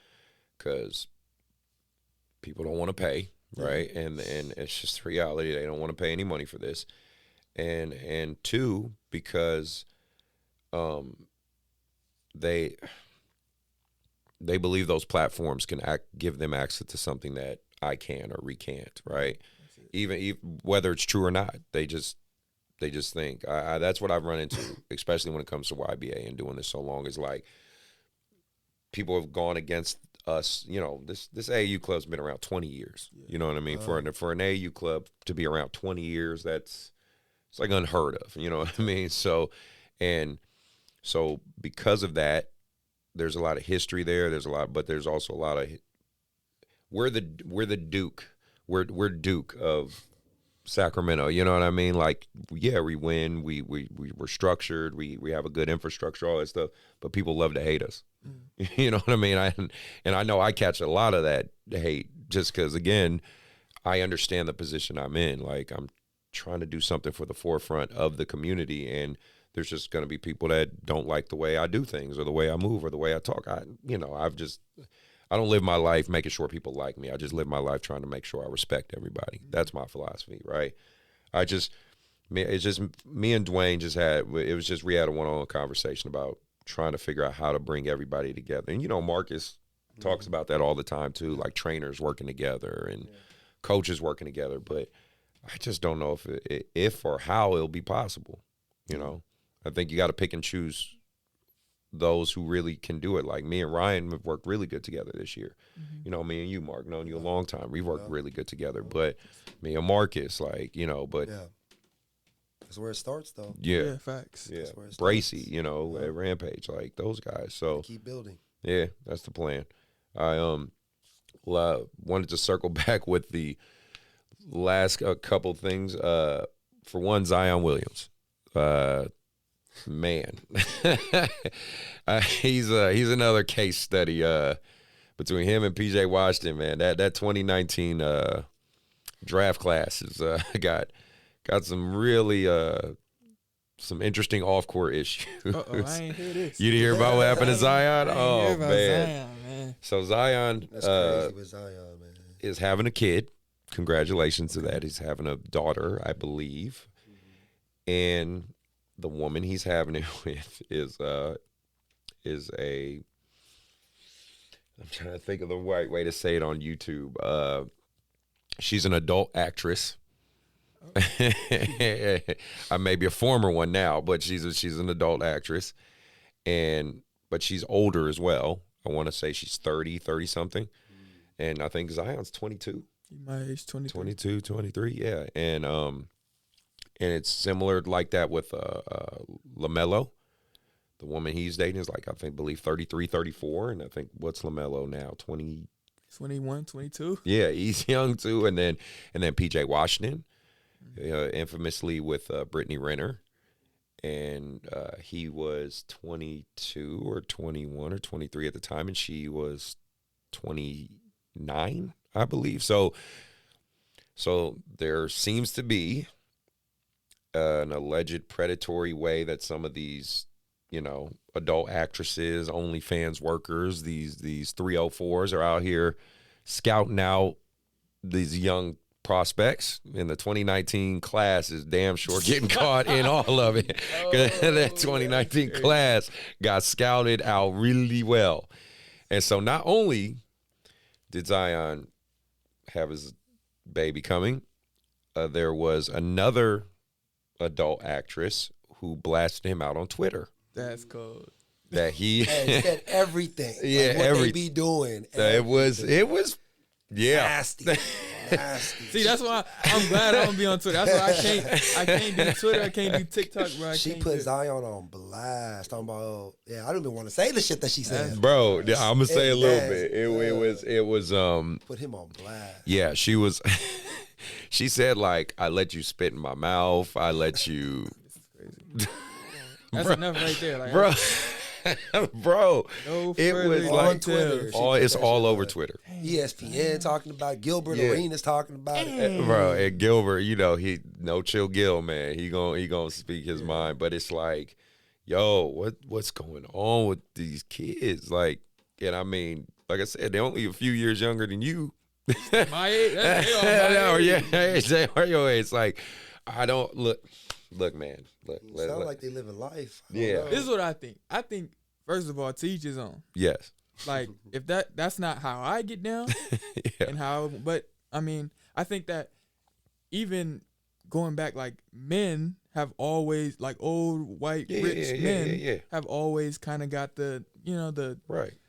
because people don't want to pay, right? And it's just reality. They don't want to pay any money for this, and two, because they believe those platforms can give them access to something that I can or we can't, right? Even whether it's true or not, They just think that's what I've run into, especially when it comes to YBA and doing this so long. Is like people have gone against us. You know, this AAU club's been around 20 years. Yeah. You know what I mean? For an AAU club to be around 20 years, it's like unheard of. You know what I mean? So because of that, there's a lot of history there. But there's also a lot of we're the Duke. We're Duke of Sacramento, you know what I mean? Like, yeah, we win, we're structured, we have a good infrastructure, all that stuff, but people love to hate us. You know what I mean? I know I catch a lot of that hate just because, again, I understand the position I'm in. Like, I'm trying to do something for the forefront of the community, and there's just going to be people that don't like the way I do things or the way I move or the way I talk. I don't live my life making sure people like me. I just live my life trying to make sure I respect everybody. That's my philosophy, right? It's just me and Dwayne we had a one-on-one conversation about trying to figure out how to bring everybody together. And, you know, Marcus talks about that all the time too, like trainers working together and coaches working together. But I just don't know if or how it'll be possible, you know. I think you got to pick and choose those who really can do it. Like me and Ryan have worked really good together this year. You know, me and you, Mark, known you a long time. We've worked really good together. But me and Marcus, like, you know, but that's where it starts, though. Yeah, facts. Yeah, Bracy, you know, at Rampage, like those guys. So keep building. Yeah, that's the plan. I wanted to circle back with the last couple things. For one, Zion Williams. Man, he's another case study between him and PJ Washington. Man, that 2019 draft class has got some really some interesting off court issues. I ain't hear this. You didn't hear about what happened to Zion? Oh man. Zion, man. So Zion, that's crazy with Zion, man, is having a kid. Congratulations to that. He's having a daughter, I believe, and the woman he's having it with is a I'm trying to think of the right way to say it on YouTube. She's an adult actress. I may be a former one now, but she's an adult actress, but she's older as well. I want to say she's 30 something, and I think Zion's 22. My age, 22, 23, yeah, and it's similar like that with LaMelo. The woman he's dating is like, I believe 33, 34. And I think, what's LaMelo now? 20? 21, 22? Yeah, he's young too. And then PJ Washington, infamously with Brittany Renner. And he was 22 or 21 or 23 at the time. And she was 29, I believe. So there seems to be an alleged predatory way that some of these, you know, adult actresses, OnlyFans workers, these 304s are out here scouting out these young prospects. And the 2019 class is damn sure getting caught in all of it. That 2019 class got scouted out really well. And so not only did Zion have his baby coming, there was another adult actress who blasted him out on Twitter. That's cold. That he said everything. Yeah, like what they be doing. It was yeah. Nasty. See, that's why I'm glad I don't be on Twitter. That's why I can't do Twitter. I can't do TikTok, bro. She put Zion on blast. Talking about, I don't even want to say the shit that she said. Bro, I'm gonna say a little bit. It was put him on blast. Yeah, she was. She said, like, I let you spit in my mouth. I let you. This is crazy. That's enough right there, like, bro. No, it was like on Twitter. It's all over Twitter. ESPN talking about it. Gilbert Arenas talking about it. Bro, and Gilbert, you know, no chill Gil, man. He gonna speak his mind, but it's like, yo, what's going on with these kids? Like, and I mean, like I said, they're only a few years younger than you. My age, they are your age. It's like, I don't look, man. Look, sound like they living life. Yeah, this is what I think. I think first of all, to each his own. Yes. Like, if that's not how I get down, and how, but I mean, I think that even going back, like men have always, like old white rich men have always kind of got the, you know, the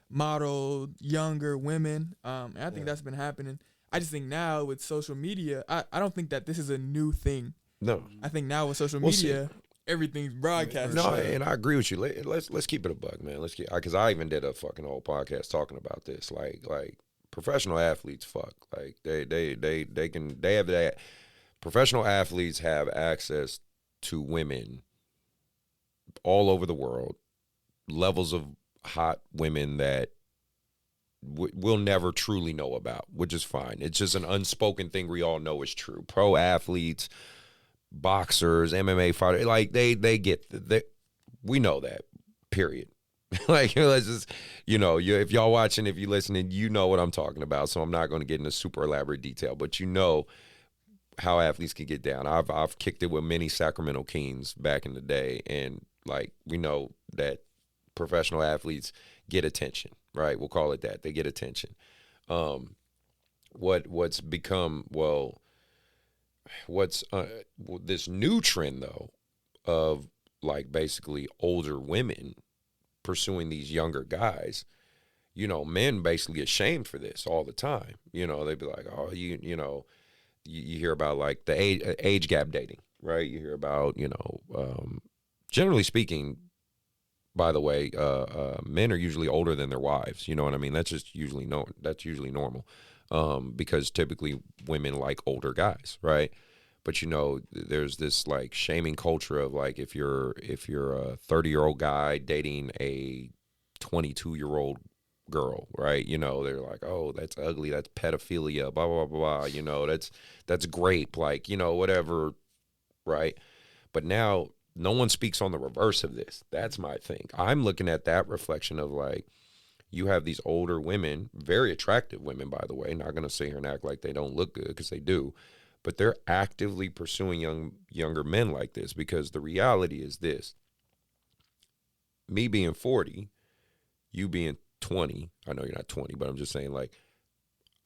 model younger women. And I think that's been happening. I just think now with social media, I don't think that this is a new thing. No. I think now with social media, everything's broadcast. No, and I agree with you. Let's keep it a buck, man. Let's get, because I even did a fucking whole podcast talking about this. Like professional athletes, like they have that. Professional athletes have access to women all over the world, levels of hot women that we'll never truly know about, which is fine. It's just an unspoken thing we all know is true. Pro athletes, boxers, MMA fighters, like they get we know that, period. Like, let's just, you know, if y'all watching, if you're listening, you know what I'm talking about. So I'm not going to get into super elaborate detail, but you know how athletes can get down. I've kicked it with many Sacramento Kings back in the day, and like we know that professional athletes get attention, right? We'll call it that. They get attention. What's become, what's this new trend though of like basically older women pursuing these younger guys, you know, men basically get shamed for this all the time. You know, they'd be like, oh, you know, you hear about like the age gap dating, right? You hear about, you know, generally speaking, by the way, men are usually older than their wives. You know what I mean? That's just usually normal, because typically women like older guys, right? But you know, there's this like shaming culture of like if you're a 30-year-old guy dating a 22-year-old girl, right? You know, they're like, oh, that's ugly, that's pedophilia, blah blah blah blah. You know, that's grape, like, you know, whatever, right? But now no one speaks on the reverse of this. That's my thing. I'm looking at that reflection of like, you have these older women, very attractive women, by the way, not going to sit here and act like they don't look good, because they do, but they're actively pursuing younger men like this, because the reality is this. Me being 40, you being 20, I know you're not 20, but I'm just saying, like,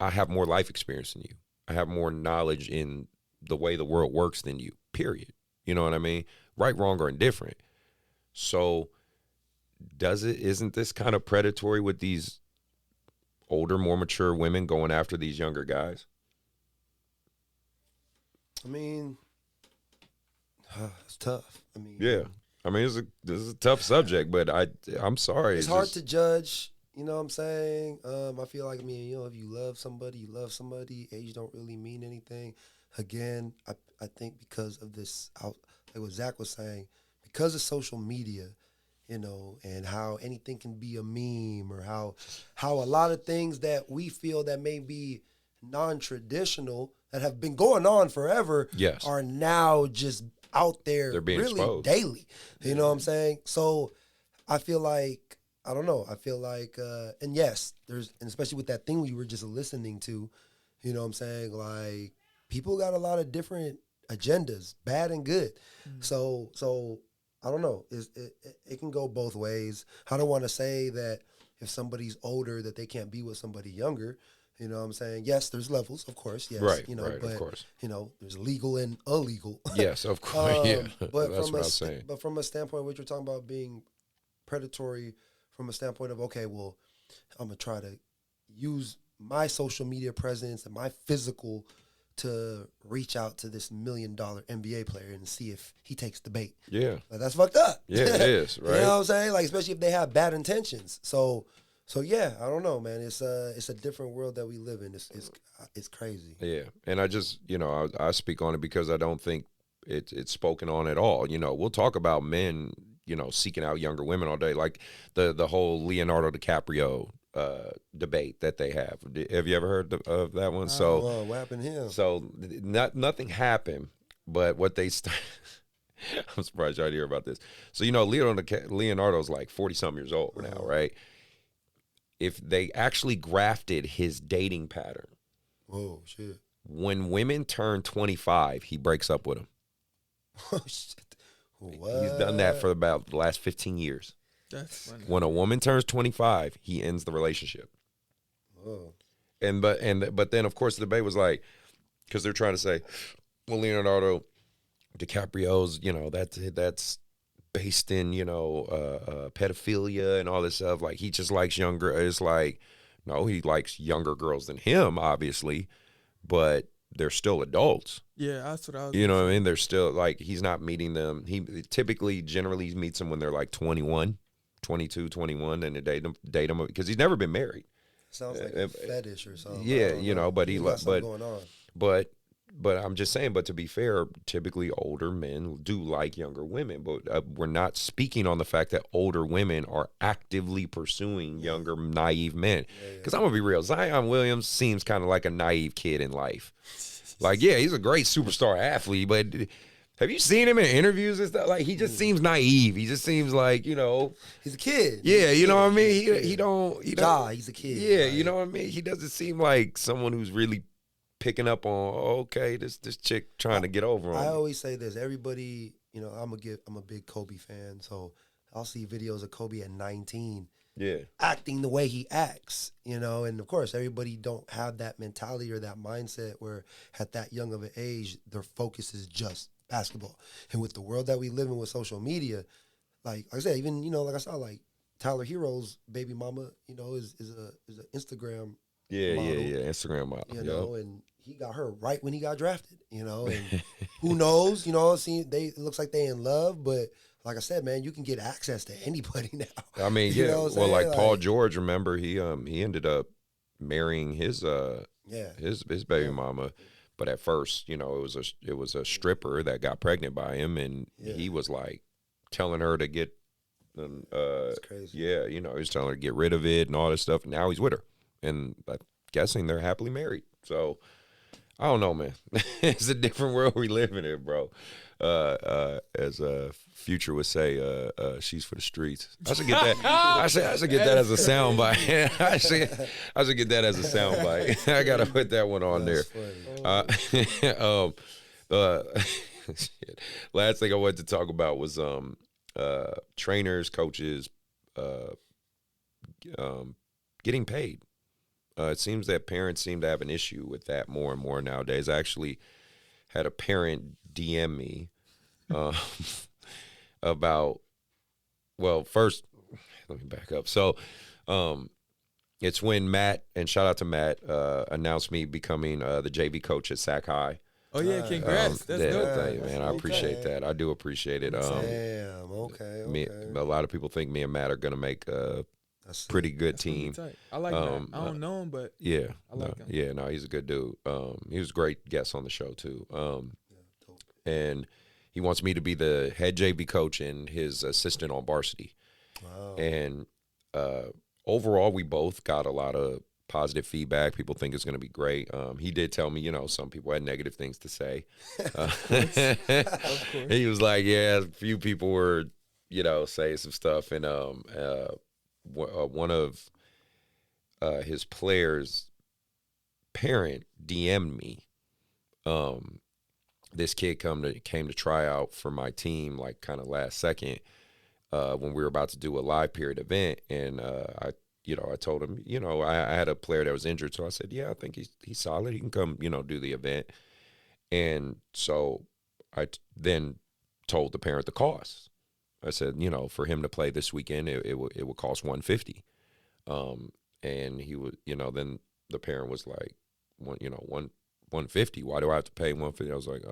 I have more life experience than you. I have more knowledge in the way the world works than you, period. You know what I mean? Right, wrong, or indifferent. So isn't this kind of predatory with these older, more mature women going after these younger guys? I mean, it's tough. I mean, yeah. I mean, this is a tough subject, but I'm sorry. It's hard to judge. You know what I'm saying? I feel like, I mean, you know, if you love somebody, you love somebody. Age don't really mean anything. Again, I think because of this, like what Zach was saying, because of social media, you know, and how anything can be a meme, or how a lot of things that we feel that may be non-traditional that have been going on forever are now just out there. They're being really exposed daily. You know what I'm saying? So I feel like, I don't know. I feel like, and yes, and especially with that thing we were just listening to, you know what I'm saying? Like, people got a lot of different agendas, bad and good. So I don't know. It can go both ways. I don't want to say that if somebody's older that they can't be with somebody younger. You know what I'm saying? Yes, there's levels, of course. Yes, right, you know, right, but of course. You know, there's legal and illegal. Yes, of course. Yeah, but that's what I was saying. But from a standpoint, what you're talking about being predatory, from a standpoint of, okay, well, I'm gonna try to use my social media presence and my physical to reach out to this $1 million NBA player and see if he takes the bait. Yeah, like, that's fucked up. Yeah, it is. Right. You know what I'm saying? Like, especially if they have bad intentions. So yeah, I don't know, man. It's a different world that we live in. It's crazy. Yeah, and I just, you know, I speak on it because I don't think it's spoken on at all. You know, we'll talk about men, you know, seeking out younger women all day, like the whole Leonardo DiCaprio debate that they have. Have you ever heard of that one? So what happened to him? So nothing happened, but what they I'm surprised y'all hear about this. So, you know, Leonardo's like 40-something years old now, right? If they actually grafted his dating pattern. Oh, shit. When women turn 25, he breaks up with them. Oh, shit. What? He's done that for about the last 15 years. That's funny. When a woman turns 25, he ends the relationship. Oh. But then, of course, the debate was like, because they're trying to say, well, Leonardo, DiCaprio's, that's based in, pedophilia and all this stuff. Like, he just likes younger. It's like, no, he likes younger girls than him, obviously, but they're still adults. Yeah, that's what I was. You know what I mean? They're still, like, he's not meeting them. He typically, generally meets them when they're like 21, 22, 21, and they date them because he's never been married. Sounds like a fetish or something. Yeah, but he got something going on. But I'm just saying, but to be fair, typically older men do like younger women, but we're not speaking on the fact that older women are actively pursuing younger, naive men. Because I'm going to be real, Zion Williams seems kind of like a naive kid in life. Like, yeah, he's a great superstar athlete, but have you seen him in interviews and stuff? Like, he just seems naive. He just seems like, he's a kid. Yeah, you know what I mean? He don't. He's a kid. Yeah, you know what I mean? He doesn't seem like someone who's really picking up on, okay, this chick trying to get over on I me. always say this. Everybody, I'm a big Kobe fan, so I'll see videos of Kobe at 19. Yeah. Acting the way he acts, and of course everybody don't have that mentality or that mindset where at that young of an age their focus is just basketball. And with the world that we live in with social media, like I said, even like I saw like Tyler Hero's baby mama, is an Instagram model, Instagram model. And he got her right when he got drafted, and who knows, it looks like they in love, but like I said, man, you can get access to anybody now. I mean, like Paul George, remember he ended up marrying his baby mama, but at first, it was a stripper that got pregnant by him, and he was like telling her to get, that's crazy. Yeah, he was telling her to get rid of it and all this stuff. And now he's with her, and I'm guessing they're happily married. So I don't know, man. It's a different world we live in, bro. As Future would say, she's for the streets. I should get that. I should get that as a soundbite. I should get that as a soundbite. I gotta put that one on there. Shit. Last thing I wanted to talk about was trainers, coaches, getting paid. It seems that parents seem to have an issue with that more and more nowadays. I actually had a parent DM me about, well, first, let me back up. So it's when Matt, and shout out to Matt, announced me becoming the JV coach at Sac High. Oh, yeah, congrats. That's dope. Thank you, man. I appreciate that. I do appreciate it. Damn, okay. A lot of people think me and Matt are going to make a pretty good team. I like Matt. I don't know him, but I like him. Yeah, no, he's a good dude. He was a great guest on the show, too. And he wants me to be the head JV coach and his assistant on varsity. Wow. And overall, we both got a lot of positive feedback. People think it's going to be great. He did tell me, some people had negative things to say. He was like, yeah, a few people were, saying some stuff. And one of his players' parent DM'd me. This kid came to try out for my team, like kind of last second, when we were about to do a live period event, and I told him, I had a player that was injured, so I said, yeah, I think he's solid. He can come, do the event. And so I then told the parent the cost. I said, for him to play this weekend, it would cost $150. And he would, then the parent was like, $150. Why do I have to pay $150? I was like,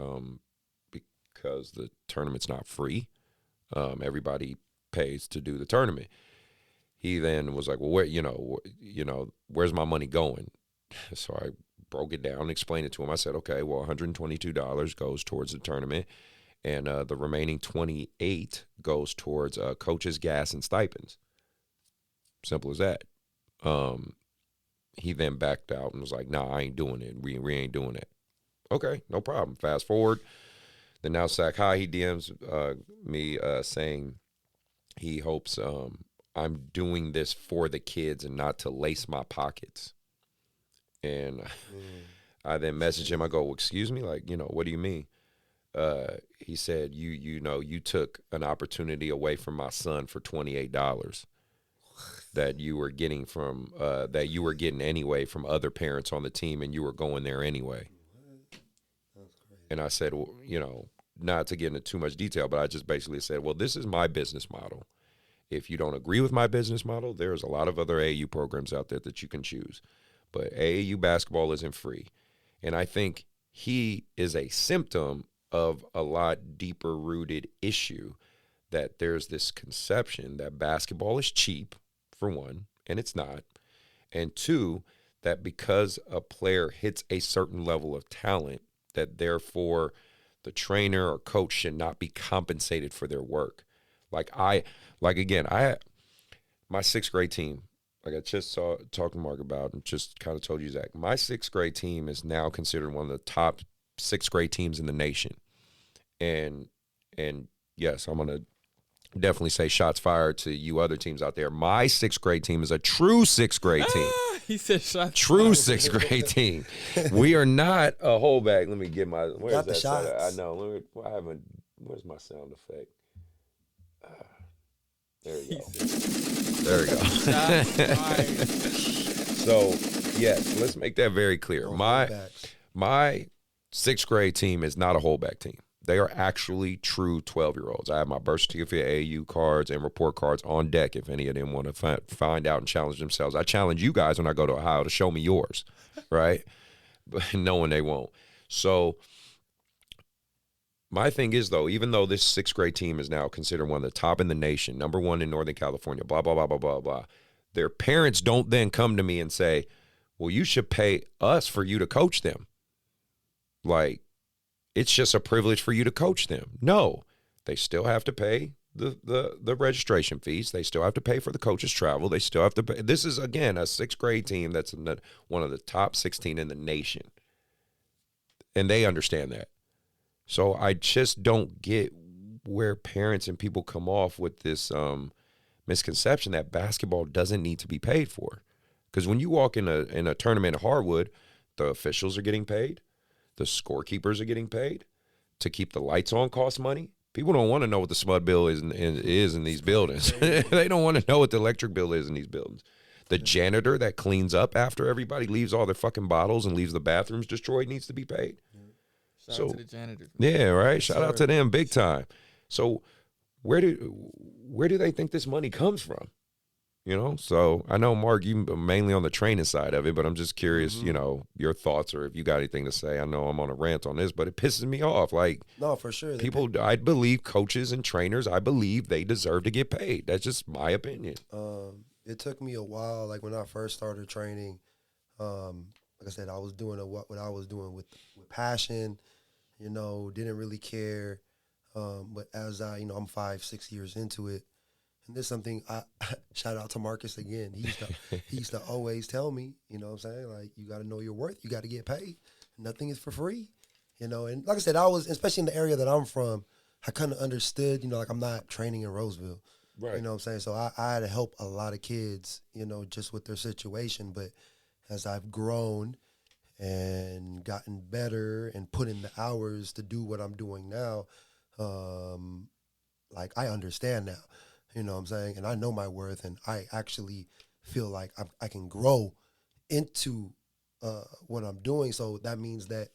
because the tournament's not free. Everybody pays to do the tournament. He then was like, well, where's my money going? So I broke it down and explained it to him. I said, okay, well, $122 goes towards the tournament, and the remaining $28 goes towards coaches' gas and stipends. Simple as that. He then backed out and was like, nah, I ain't doing it. We ain't doing it. Okay, no problem. Fast forward. Then now Sac High, he DMs me saying he hopes I'm doing this for the kids and not to lace my pockets. And I then messaged him. I go, well, excuse me? Like, what do you mean? He said, you took an opportunity away from my son for $28 that you were getting anyway from other parents on the team, and you were going there anyway. And I said, well, not to get into too much detail, but I just basically said, well, this is my business model. If you don't agree with my business model, there's a lot of other AAU programs out there that you can choose. But AAU basketball isn't free. And I think he is a symptom of a lot deeper rooted issue, that there's this conception that basketball is cheap, for one, and it's not. And two, that because a player hits a certain level of talent, that therefore the trainer or coach should not be compensated for their work. My 6th grade team, like I just talked to Mark about and just kind of told you, Zach, my 6th grade team is now considered one of the top 6th grade teams in the nation. And yes, I'm going to definitely say shots fired to you other teams out there. My 6th grade team is a true 6th grade team. He said shots true fired. 6th grade team. We are not a holdback. Let me get my, where's Got the that? shots. I know. Where's my sound effect? There we go. There we go. So, yes, let's make that very clear. My 6th grade team is not a holdback team. They are actually true 12-year-olds. I have my birth certificate, AAU cards, and report cards on deck if any of them want to find out and challenge themselves. I challenge you guys when I go to Ohio to show me yours, right? But knowing they won't. So my thing is, though, even though this 6th grade team is now considered one of the top in the nation, number one in Northern California, blah, blah, blah, blah, blah, blah, their parents don't then come to me and say, well, you should pay us for you to coach them. Like, it's just a privilege for you to coach them. No, they still have to pay the registration fees. They still have to pay for the coach's travel. They still have to pay. This is, again, a 6th grade team that's one of the top 16 in the nation. And they understand that. So I just don't get where parents and people come off with this misconception that basketball doesn't need to be paid for. Because when you walk in a tournament at Harwood, the officials are getting paid. The scorekeepers are getting paid. To keep the lights on costs money. People don't want to know what the SMUD bill is in these buildings. They don't want to know what the electric bill is in these buildings. The janitor that cleans up after everybody leaves all their fucking bottles and leaves the bathrooms destroyed needs to be paid. Shout out to the janitor. Yeah, right. Shout out to them big time. So where do they think this money comes from? You know, so I know, Mark, you mainly on the training side of it, but I'm just curious, you know, your thoughts or if you got anything to say. I know I'm on a rant on this, but it pisses me off. Like, no, for sure. People, I believe coaches and trainers, I believe they deserve to get paid. That's just my opinion. It took me a while. Like when I first started training, like I said, I was doing what I was doing with passion, you know, didn't really care. But as I'm 5-6 years into it. And there's something I shout out to Marcus again. He used to always tell me, you know what I'm saying? Like, you got to know your worth. You got to get paid. Nothing is for free, you know? And like I said, I was, especially in the area that I'm from, I kind of understood, you know, like I'm not training in Roseville. Right. You know what I'm saying? So I had to help a lot of kids, you know, just with their situation. But as I've grown and gotten better and put in the hours to do what I'm doing now, like I understand now. You know what I'm saying? And I know my worth, and I actually feel like I can grow into what I'm doing. So that means that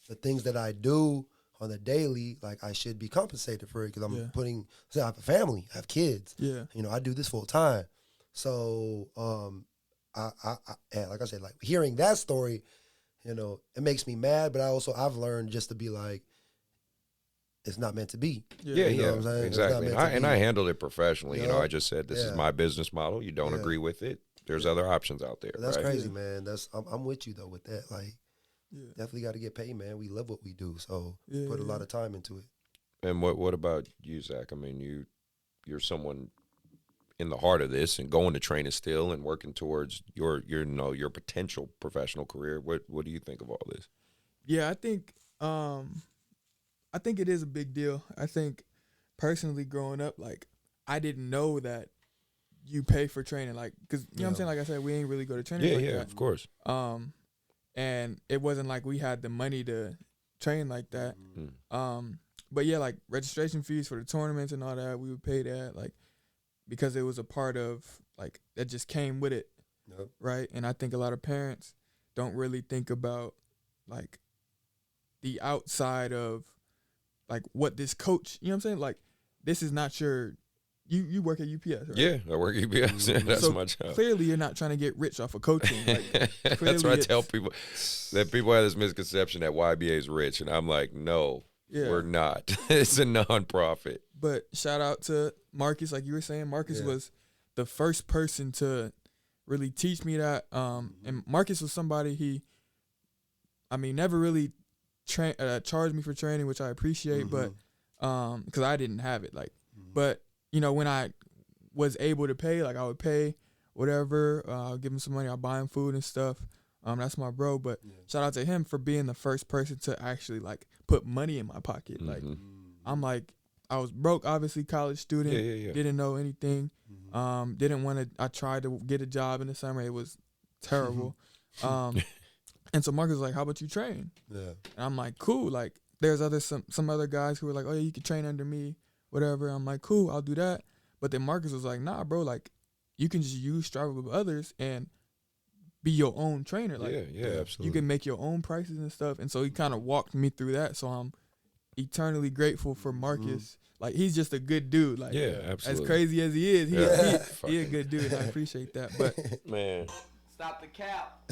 the things that I do on the daily, like I should be compensated for it because I'm putting, say I have a family, I have kids. Yeah. You know, I do this full time. So I like I said, like hearing that story, you know, it makes me mad, but I've learned just to be like, it's not meant to be. Yeah, you know what I'm saying? Exactly. I handled it professionally. You know, I just said, this is my business model. You don't agree with it. There's other options out there. That's crazy, man. I'm with you though with that. Like, definitely got to get paid, man. We love what we do, so put a lot of time into it. And what about you, Zach? I mean, you're someone in the heart of this and going to training still and working towards your potential professional career. What do you think of all this? Yeah, I think it is a big deal. I think personally growing up, like, I didn't know that you pay for training, like, because, you know what I'm saying? Like I said, we ain't really go to training like that. Yeah, of course. And it wasn't like we had the money to train like that. Mm-hmm. But, yeah, like, registration fees for the tournaments and all that, we would pay that, like, because it was a part of, like, that just came with it, right? And I think a lot of parents don't really think about, like, the outside of like what this coach, you know what I'm saying? Like, this is not your, you work at UPS, right? Yeah, I work at UPS. That's so my job. Clearly, you're not trying to get rich off of coaching. Like, that's what I tell people. That people have this misconception that YBA is rich, and I'm like, no, we're not. It's a nonprofit. But shout out to Marcus, like you were saying. Marcus was the first person to really teach me that. And Marcus was somebody never really charged me for training, which I appreciate, but because I didn't have it, like, but you know, when I was able to pay, like, I would pay whatever, I'll give him some money, I'll buy him food and stuff. That's my bro, but shout out to him for being the first person to actually like put money in my pocket. Like, I'm like, I was broke, obviously, college student, didn't know anything, didn't want to. I tried to get a job in the summer, it was terrible. And so Marcus was like, how about you train? Yeah. And I'm like, cool. Like, there's some other guys who were like, oh, yeah, you can train under me, whatever. I'm like, cool, I'll do that. But then Marcus was like, nah, bro, like, you can just use Strava with others and be your own trainer. Like, absolutely. You can make your own prices and stuff. And so he kind of walked me through that. So I'm eternally grateful for Marcus. Like, he's just a good dude. Like, absolutely. As crazy as he is, he a good dude. I appreciate that. But man. Stop the cap.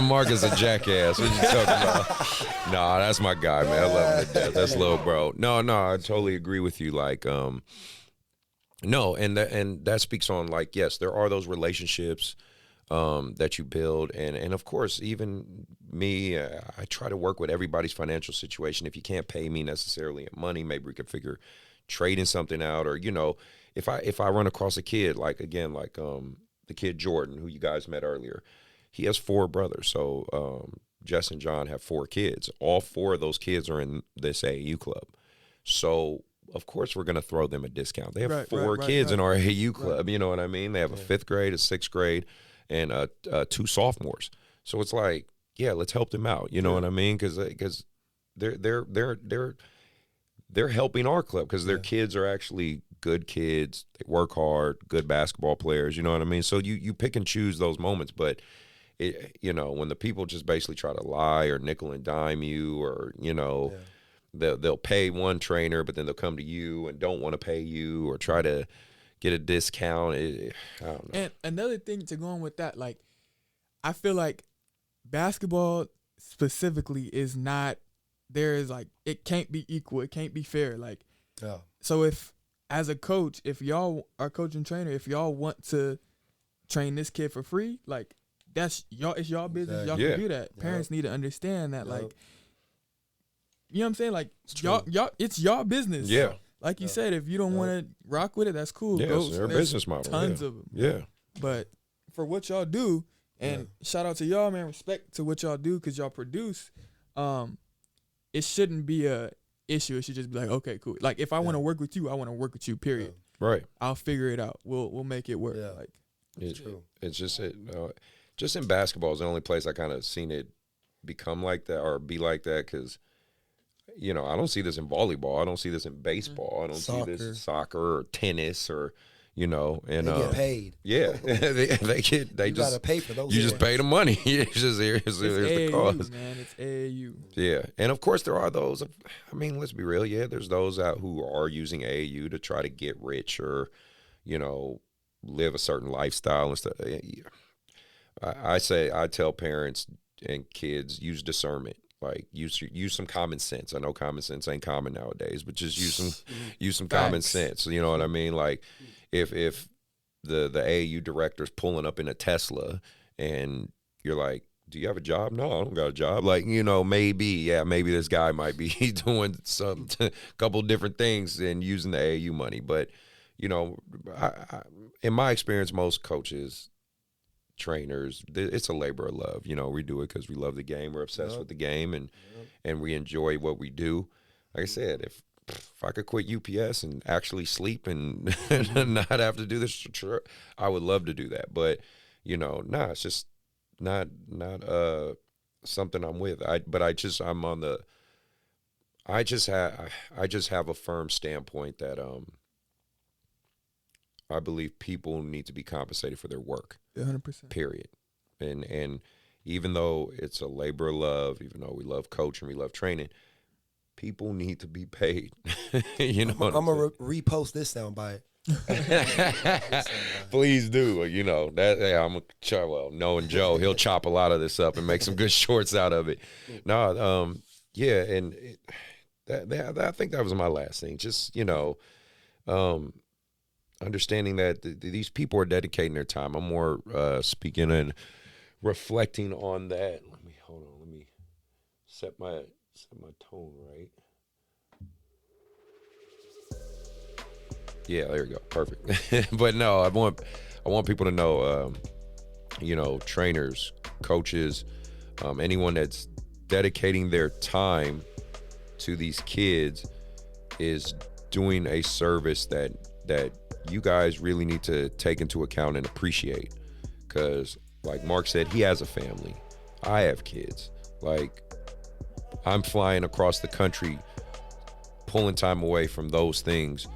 Mark is a jackass. What you talking about? Nah, that's my guy, man. I love him to death. That's little bro. No, I totally agree with you. Like, no, and that speaks on, like, yes, there are those relationships that you build, and of course, even me, I try to work with everybody's financial situation. If you can't pay me necessarily in money, maybe we could figure trading something out, or, you know, if I run across a kid, like, again, like the kid Jordan, who you guys met earlier, he has 4 brothers. So Jess and John have 4 kids. All 4 of those kids are in this AAU club. So of course we're going to throw them a discount. They have 4 kids in our AAU club. You know what I mean? They have a 5th grade, a 6th grade, and 2 sophomores. So it's like, yeah, let's help them out. You know what I mean? Because they're helping our club, because their kids are actually good kids. They work hard, good basketball players. You know what I mean? So you pick and choose those moments, but you know, when the people just basically try to lie or nickel and dime you, or, you know, they'll pay one trainer, but then they'll come to you and don't want to pay you, or try to get a discount. I don't know. And another thing to go on with that, like, I feel like basketball specifically is not, there is, like, it can't be equal. It can't be fair. Like, so if, as a coach, if y'all are coach and trainer, if y'all want to train this kid for free, like, that's y'all, it's y'all business. Y'all can do that. Parents need to understand that, like, you know what I'm saying? Like, y'all, it's y'all business. Yeah. Like you said, if you don't want to rock with it, that's cool. Yeah, it's their business model. Tons of them. Yeah. But for what y'all do, and shout out to y'all, man, respect to what y'all do, because y'all produce, it shouldn't be a issue. It should just be like, okay, cool. Like, if I want to work with you, I want to work with you, period. Right. I'll figure it out. We'll make it work. Like, it's true. It's just just in basketball is the only place I kind of seen it become like that, or be like that, because, you know, I don't see this in volleyball. I don't see this in baseball. I don't see this in soccer or tennis, or, you know, and they get paid. Yeah, they you gotta pay for those. You just pay the money. It's just here's the cost. Man, it's AAU. Yeah, and of course there are those. I mean, let's be real. Yeah, there's those out who are using AAU to try to get rich, or, you know, live a certain lifestyle and stuff. I tell parents and kids, use discernment. Like, use some common sense. I know common sense ain't common nowadays, but just use some common sense. You know what I mean? Like, if the AAU director's pulling up in a Tesla and you're like, do you have a job? No, I don't got a job. Like, you know, maybe this guy might be doing couple different things and using the AAU money. But, you know, I, in my experience, most coaches, trainers, it's a labor of love. You know, we do it because we love the game. We're obsessed with the game, and we enjoy what we do. Like I said, if I could quit UPS and actually sleep and not have to do this, I would love to do that. But, you know, it's just not something I'm with. I just have a firm standpoint that I believe people need to be compensated for their work. 100%. Period. And even though it's a labor of love, even though we love coaching, we love training, people need to be paid. You know, I'm gonna repost this soundbite. Please do. You know that. Yeah, I'm a knowing Joe, he'll chop a lot of this up and make some good shorts out of it. No, yeah, and I think that was my last thing. Just understanding that these people are dedicating their time. I'm more speaking and reflecting on that. Let me set my tone right. Yeah, there you go. Perfect. But no, I want people to know, trainers, coaches, anyone that's dedicating their time to these kids is doing a service that you guys really need to take into account and appreciate. Because like Mark said, he has a family. I have kids. Like, I'm flying across the country, pulling time away from those things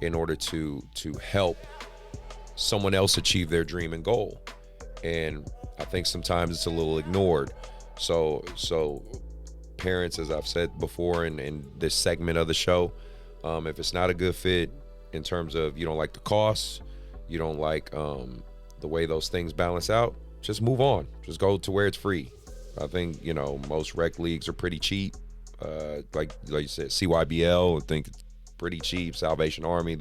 in order to help someone else achieve their dream and goal. And I think sometimes it's a little ignored. So parents, as I've said before in this segment of the show, if it's not a good fit in terms of you don't like the costs, you don't like the way those things balance out, just move on. Just go to where it's free. I think, most rec leagues are pretty cheap. Like you said, CYBL, I think it's pretty cheap. Salvation Army,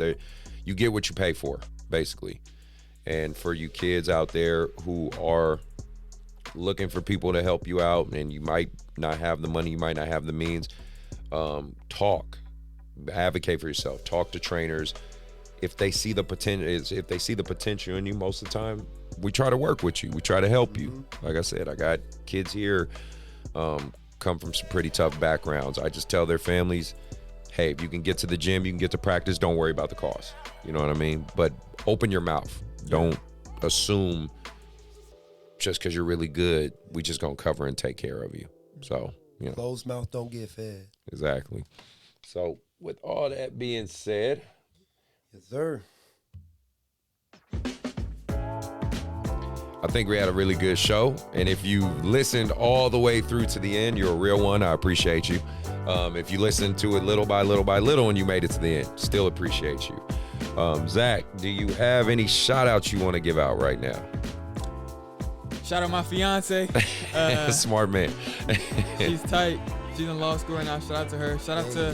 you get what you pay for, basically. And for you kids out there who are looking for people to help you out, and you might not have the money, you might not have the means, talk, advocate for yourself, talk to trainers. If they see the potential in you, most of the time, we try to work with you. We try to help you. Like I said, I got kids here come from some pretty tough backgrounds. I just tell their families, hey, if you can get to the gym, you can get to practice, don't worry about the cost. You know what I mean? But open your mouth. Don't assume just because you're really good, we just gonna cover and take care of you. So, closed mouth don't get fed. Exactly. So with all that being said, yes, sir. I think we had a really good show. And if you listened all the way through to the end, you're a real one. I appreciate you. If you listened to it little by little and you made it to the end, still appreciate you. Zach, do you have any shout outs you want to give out right now? Shout out my fiance. Smart man. She's tight. She's in law school right now. Shout out to her. Shout out to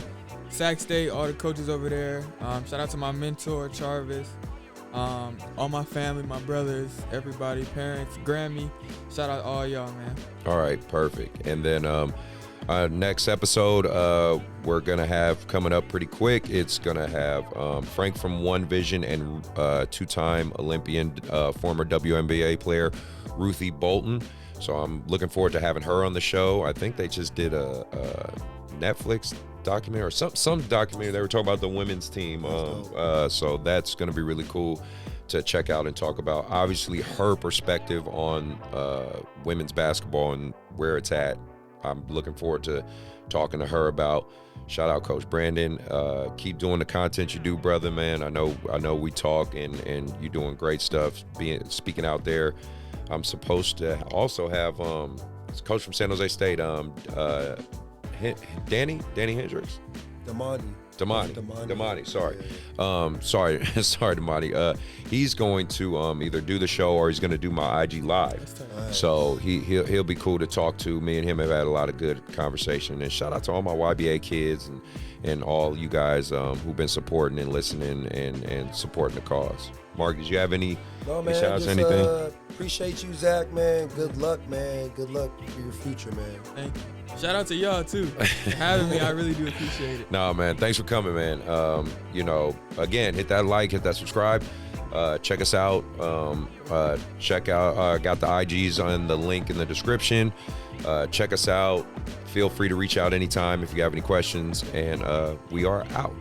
Sac State, all the coaches over there. Shout out to my mentor, Jarvis. All my family, my brothers, everybody, parents, Grammy. Shout out all y'all, man. All right, perfect. And then next episode, we're going to have coming up pretty quick. It's going to have Frank from One Vision and two-time Olympian, former WNBA player, Ruthie Bolton. So I'm looking forward to having her on the show. I think they just did a Netflix documentary or some documentary. They were talking about the women's team. So that's going to be really cool to check out and talk about. Obviously, her perspective on women's basketball and where it's at. I'm looking forward to talking to her about. Shout out Coach Brandon. Keep doing the content you do, brother, man. I know we talk and you're doing great stuff, speaking out there. I'm supposed to also have coach from San Jose State, Danny Hendricks? Damani, sorry. Sorry, Damani. He's going to either do the show or he's going to do my IG Live. So he'll be cool to talk to. Me and him have had a lot of good conversation. And shout out to all my YBA kids and all you guys who've been supporting and listening and supporting the cause. Mark, did you have any shout outs, anything? Appreciate you, Zach, man. Good luck, man. Good luck for your future, man. Thank you. Shout out to y'all, too, for having me. I really do appreciate it. No, man. Thanks for coming, man. Again, hit that like, hit that subscribe. Check us out. Check out, got the IGs on the link in the description. Check us out. Feel free to reach out anytime if you have any questions. And we are out.